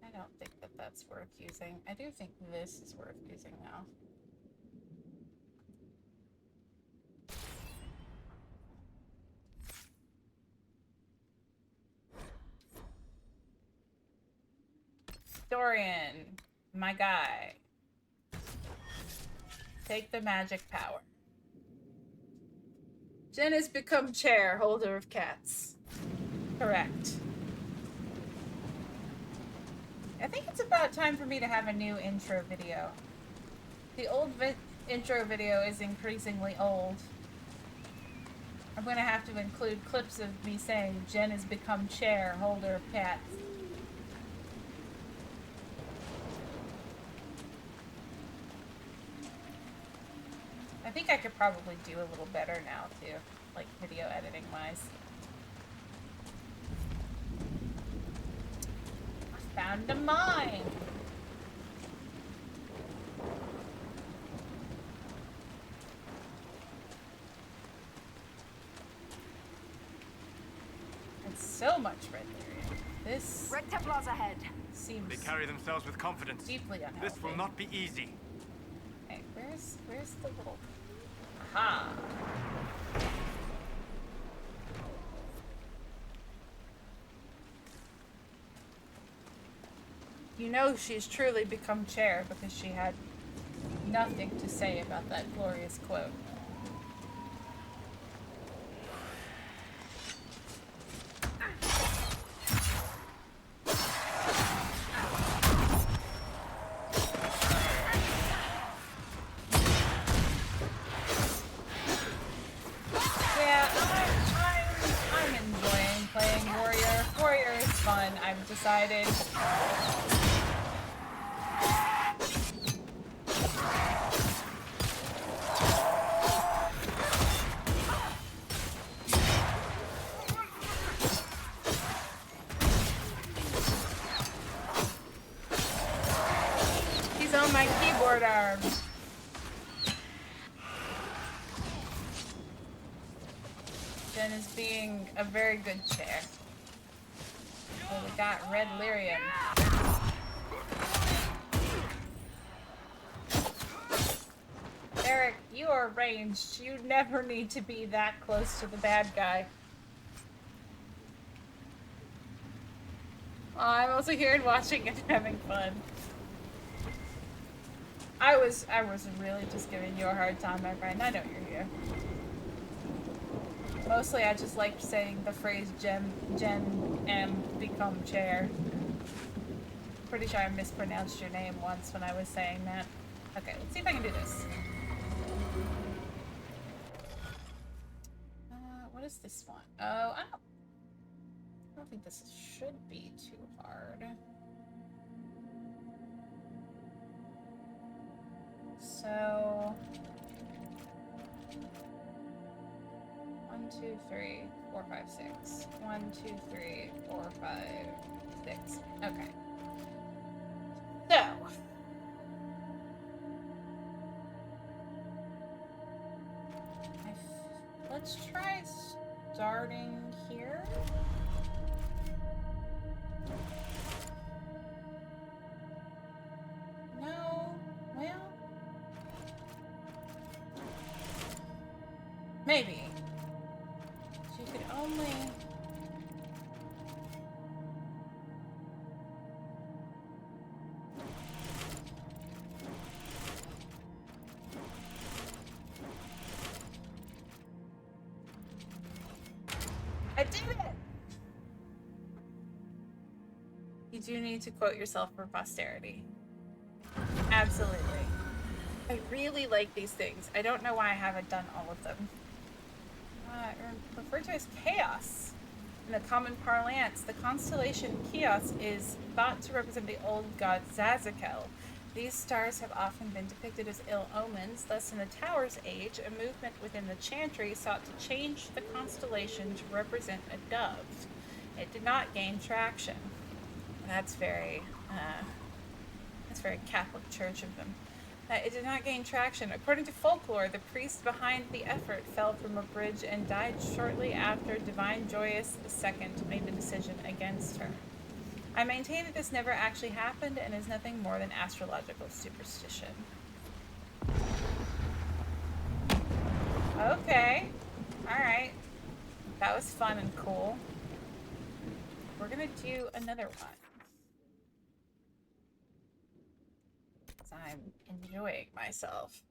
I don't think that that's worth using. I do think this is worth using though. Dorian, my guy. Take the magic power. Jen has become chair holder of cats. Correct. I think it's about time for me to have a new intro video. The old intro video is increasingly old. I'm going to have to include clips of me saying Jen has become chair holder of cats. I think I could probably do a little better now too, like video editing wise. I found a mine! It's so much red area. This Red Templars ahead. Seems they carry themselves with confidence. Deeply unhealthy. This will not be easy. Hey, where's the little... Aha! You know she's truly become chair because she had nothing to say about that glorious quote. fun. I've decided. He's on my keyboard arm. Jen is being a very good chair. So we got red lyrium. Eric, you are ranged. You never need to be that close to the bad guy. Oh, I'm also here and watching and having fun. I was really just giving you a hard time, my friend. I know you're here. Mostly, I just like saying the phrase Jen M become chair. Pretty sure I mispronounced your name once when I was saying that. Okay, let's see if I can do this. What is this one? Oh, I don't think this should be too hard. So 1, 2, 3, 4, 5, 6. 1, 2, 3, 4, 5, 6. Okay. So let's try starting here. No, well, maybe. She could only... I did it! You do need to quote yourself for posterity. Absolutely. I really like these things. I don't know why I haven't done all of them. Referred to as chaos. In the common parlance, the constellation Chaos is thought to represent the old god Zazakel. These stars have often been depicted as ill omens. Thus, in the Tower's age, a movement within the Chantry sought to change the constellation to represent a dove. It did not gain traction. That's very Catholic Church of them. It did not gain traction. According to folklore, the priest behind the effort fell from a bridge and died shortly after Divine Joyous II made the decision against her. I maintain that this never actually happened and is nothing more than astrological superstition. Okay. Alright. That was fun and cool. We're gonna do another one. I'm enjoying myself.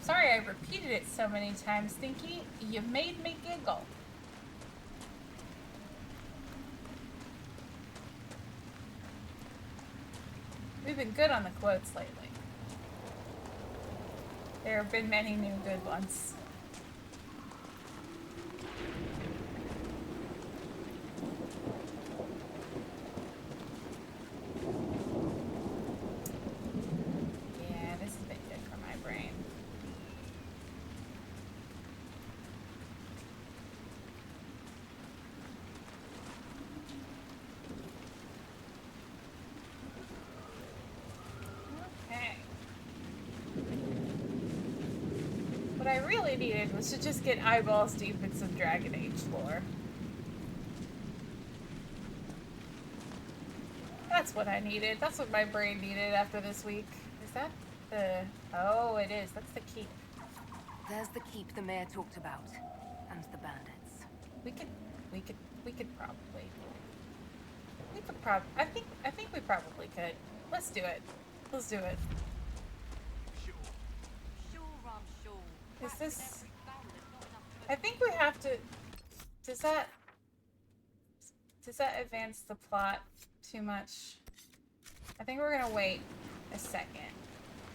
Sorry I repeated it so many times, Stinky. You made me giggle. We've been good on the quotes lately. There have been many new good ones. What I really needed was to just get eyeballs deep in some Dragon Age lore. That's what I needed. That's what my brain needed after this week. Is that the... Oh, it is. That's the keep. There's the keep the mayor talked about. And the bandits. We could probably... I think we probably could. Let's do it. Let's do it. Is this... I think we have to... Does that advance the plot too much? I think we're gonna wait a second.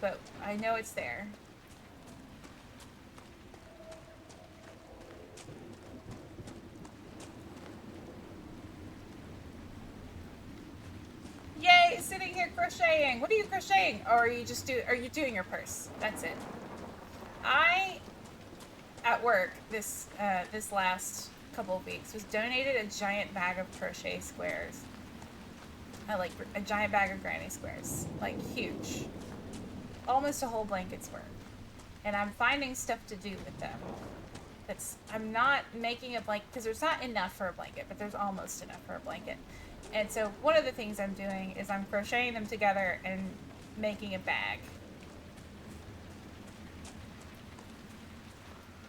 But I know it's there. sitting here crocheting. What are you crocheting? Or are you doing your purse? That's it. At work this last couple of weeks was donated a giant bag of crochet squares. Like a giant bag of granny squares. Like huge. Almost a whole blanket's worth. And I'm finding stuff to do with them. I'm not making a blanket, because there's not enough for a blanket, but there's almost enough for a blanket. And so one of the things I'm doing is I'm crocheting them together and making a bag.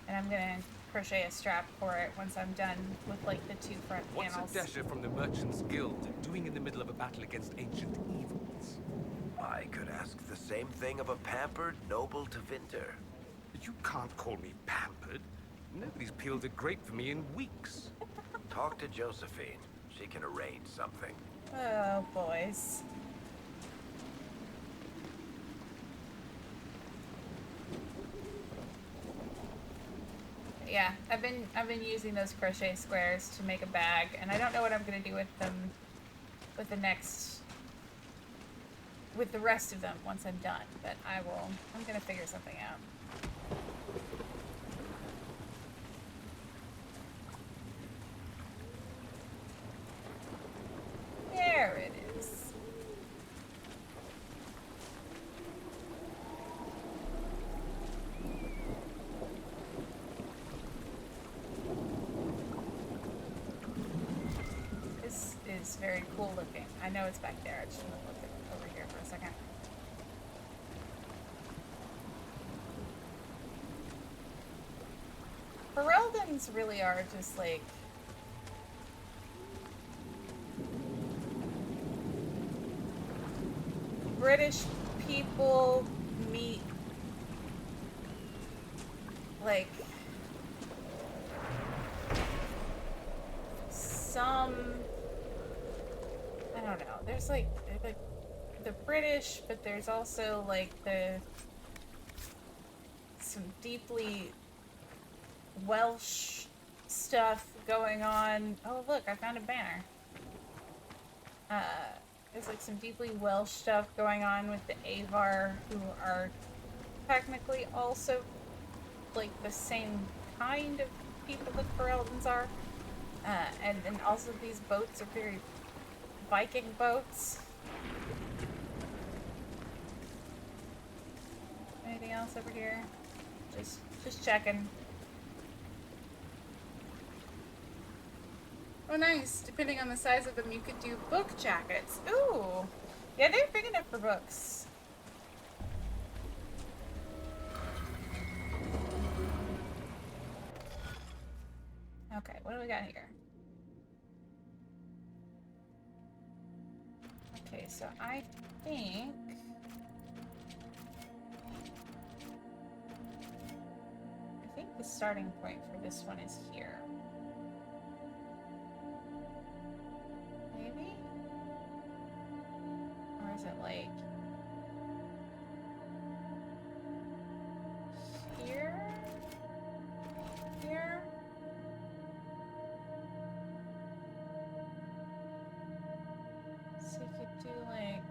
And I'm gonna crochet a strap for it once I'm done with like the two front panels. What's a dasher from the Merchants Guild doing in the middle of a battle against ancient evils? I could ask the same thing of a pampered noble Tevinter. But you can't call me pampered. Nobody's peeled a grape for me in weeks. Talk to Josephine. She can arrange something. Oh, boys. Yeah, I've been using those crochet squares to make a bag, and I don't know what I'm gonna do with them with the rest of them once I'm done, but I'm gonna figure something out. There it is. This is very cool looking. I know it's back there. I just want to look over here for a second. Fereldans really are just like British people meet like some, I don't know, there's like the British, but there's also like some deeply Welsh stuff going on. Oh look, I found a banner. There's like some deeply Welsh stuff going on with the Avar, who are technically also like the same kind of people that Fereldans are. And then also these boats are very Viking boats. Anything else over here? Just checking. Oh, nice. Depending on the size of them, you could do book jackets. Ooh. Yeah, they're big enough for books. Okay, what do we got here? Okay, so I think the starting point for this one is here. Maybe? Or is it like here? Here? So you could do like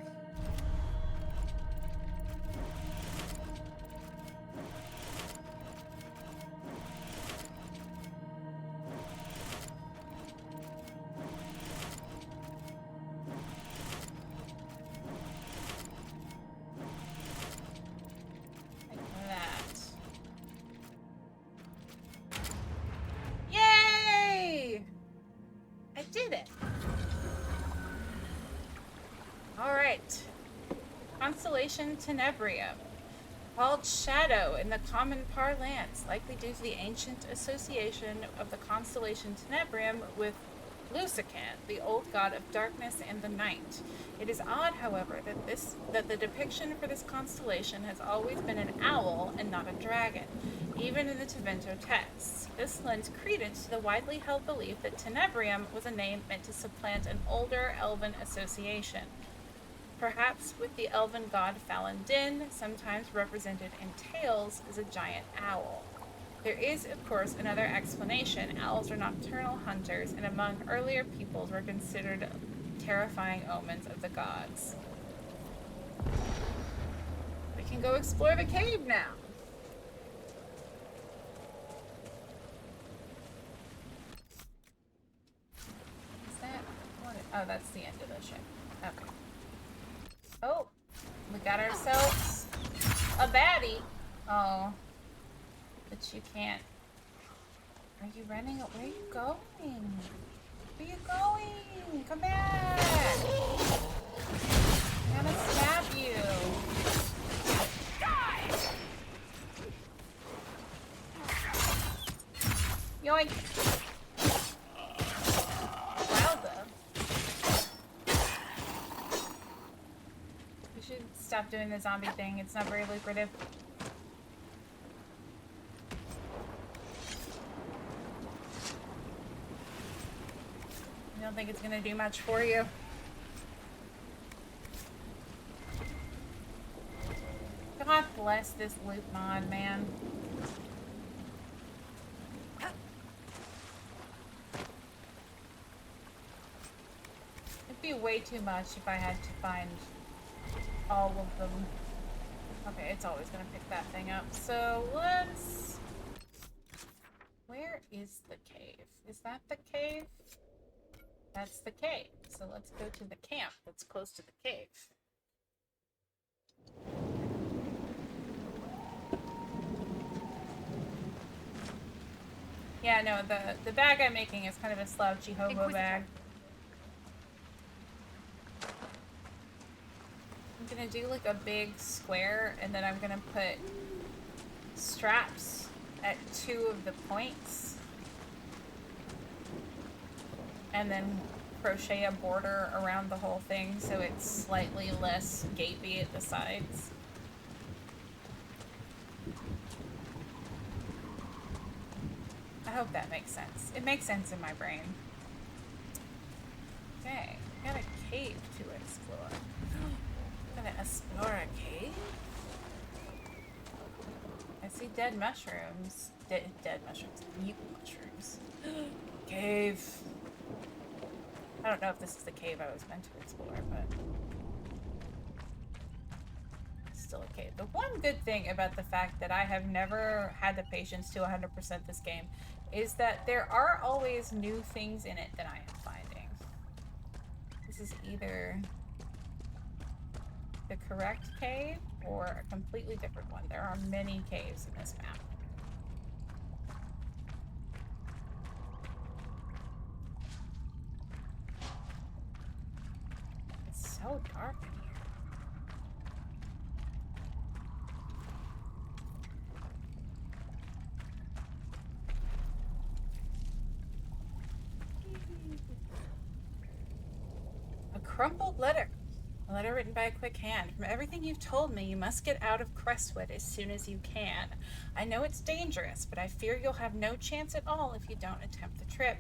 Constellation Tenebrium, called Shadow in the common parlance, likely due to the ancient association of the constellation Tenebrium with Lusican, the old god of darkness and the night. It is odd, however, that the depiction for this constellation has always been an owl and not a dragon, even in the Tevinter texts. This lends credence to the widely held belief that Tenebrium was a name meant to supplant an older elven association. Perhaps with the elven god Falun-Din, sometimes represented in tales as a giant owl. There is, of course, another explanation. Owls are nocturnal hunters, and among earlier peoples were considered terrifying omens of the gods. We can go explore the cave now. Is that what oh, that's the end of the ship. Okay. Oh, we got ourselves a baddie. Oh, but you can't. Are you running? Where are you going? Where are you going? Come back! I'm gonna stab you. Yoink! Wowza. We should stop doing the zombie thing. It's not very lucrative. I don't think it's gonna do much for you. God bless this loot mod, man. It'd be way too much if I had to find all of them. Okay, it's always gonna pick that thing up. So let's... Where is the cave? Is that the cave? That's the cave. So let's go to the camp that's close to the cave. Yeah, no, the bag I'm making is kind of a slouchy hobo bag. I'm gonna do like a big square, and then I'm gonna put straps at 2 of the points. And then crochet a border around the whole thing so it's slightly less gapey at the sides. I hope that makes sense. It makes sense in my brain. Okay, we got a cave to explore. I'm gonna explore a cave? I see dead mushrooms. Dead mushrooms. Mutant mushrooms. Cave. I don't know if this is the cave I was meant to explore, but it's still a cave. The one good thing about the fact that I have never had the patience to 100% this game is that there are always new things in it that I am finding. This is either the correct cave or a completely different one. There are many caves in this map. So dark in here. A crumpled letter. A letter written by a quick hand. From everything you've told me, you must get out of Crestwood as soon as you can. I know it's dangerous, but I fear you'll have no chance at all if you don't attempt the trip.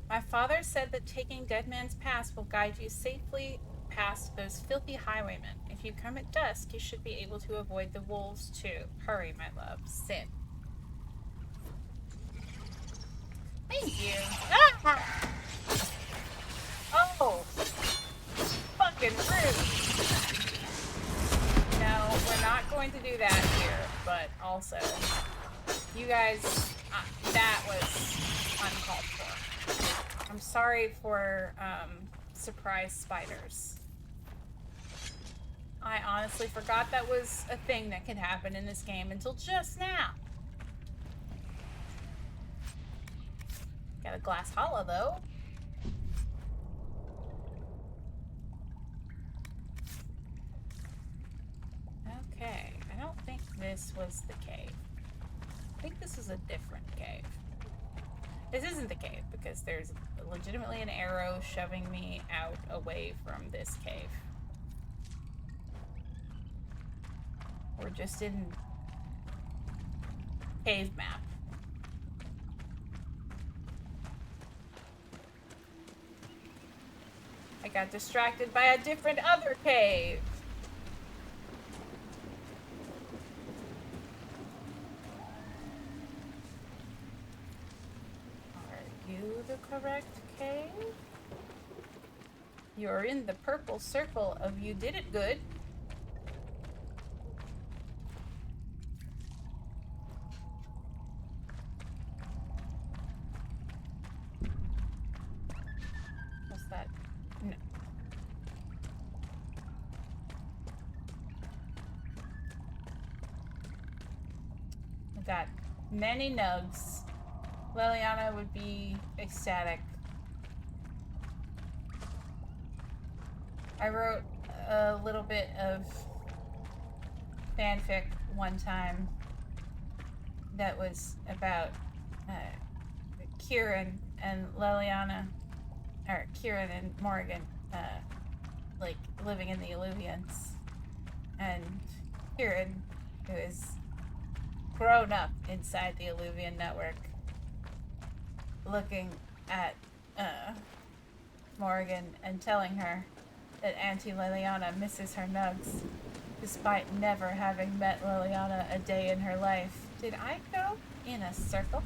My father said that taking Dead Man's Pass will guide you safely past those filthy highwaymen. If you come at dusk, you should be able to avoid the wolves too. Hurry, my love. Sin. Thank you. Ah! Oh! Fucking rude. No, we're not going to do that here, but also, you guys, that was uncalled for. I'm sorry for, surprise spiders. I honestly forgot that was a thing that could happen in this game until just now. Got a glass hollow though. Okay, I don't think this was the cave. I think this is a different cave. This isn't the cave because there's legitimately an arrow shoving me out away from this cave. We're just in cave map. I got distracted by a different other cave. Are you the correct cave? You're in the purple circle of You Did It Good. got many nugs. Liliana would be ecstatic. I wrote a little bit of fanfic one time that was about Kieran and Liliana, or Kieran and Morgan, like living in the Illuvians, and Kieran, who is grown up inside the Illuvian network, looking at Morgan and telling her that Auntie Liliana misses her nugs, despite never having met Liliana a day in her life. Did I go in a circle?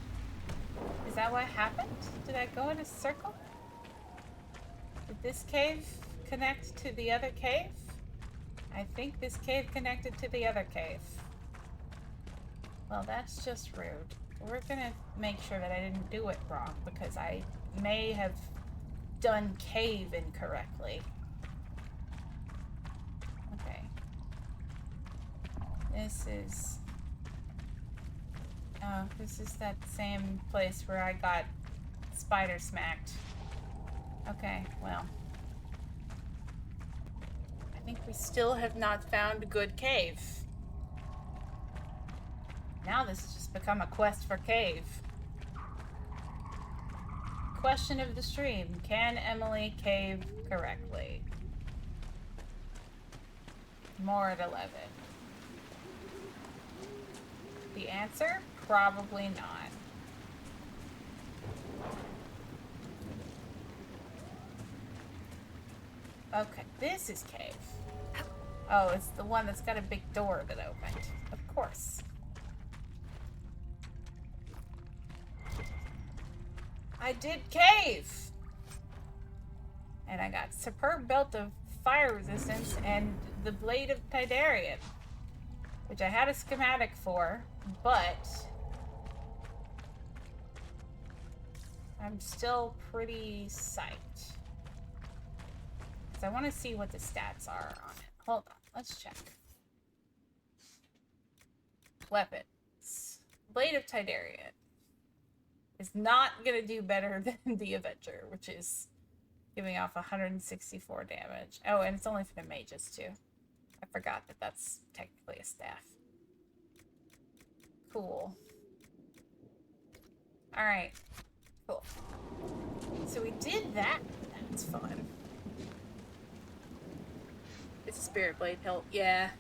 Is that what happened? Did I go in a circle? Did this cave connect to the other cave? I think this cave connected to the other cave. Well, that's just rude. We're gonna make sure that I didn't do it wrong, because I may have done cave incorrectly. Okay. This is... Oh, this is that same place where I got spider smacked. Okay, well. I think we still have not found a good cave. Now this has just become a quest for cave. Question of the stream. Can Emily cave correctly? More at 11. The answer? Probably not. Okay, this is cave. Oh, it's the one that's got a big door that opened. Of course. I did cave! And I got superb belt of fire resistance and the blade of Tidarian, which I had a schematic for, but I'm still pretty psyched. Because I want to see what the stats are on it. Hold on, let's check. Weapons. Blade of Tidarian is not going to do better than the Avenger, which is giving off 164 damage. Oh, and it's only for the mages, too. I forgot that that's technically a staff. Cool. Alright. Cool. So we did that. That's fun. It's a Spirit Blade hilt. Yeah.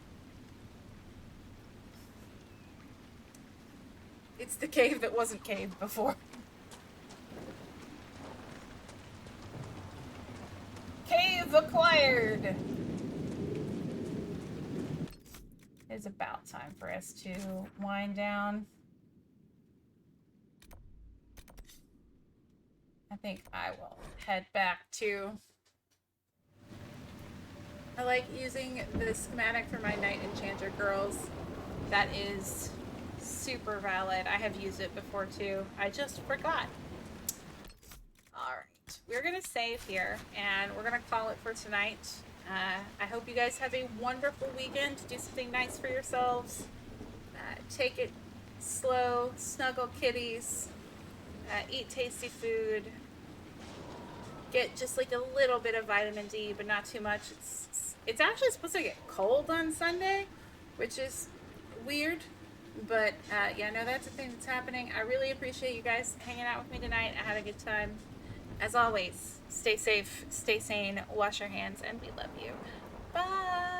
It's the cave that wasn't caved before. Cave acquired! It's about time for us to wind down. I think I will head back to... I like using the schematic for my Knight Enchanter girls. That is super valid. I have used it before too. I just forgot. Alright. We're going to save here and we're going to call it for tonight. I hope you guys have a wonderful weekend. Do something nice for yourselves. Take it slow. Snuggle kitties. Eat tasty food. Get just like a little bit of vitamin D, but not too much. It's actually supposed to get cold on Sunday, which is weird. But yeah, no, that's a thing that's happening. I really appreciate you guys hanging out with me tonight. I had a good time. As always, stay safe, stay sane, wash your hands, and we love you. Bye!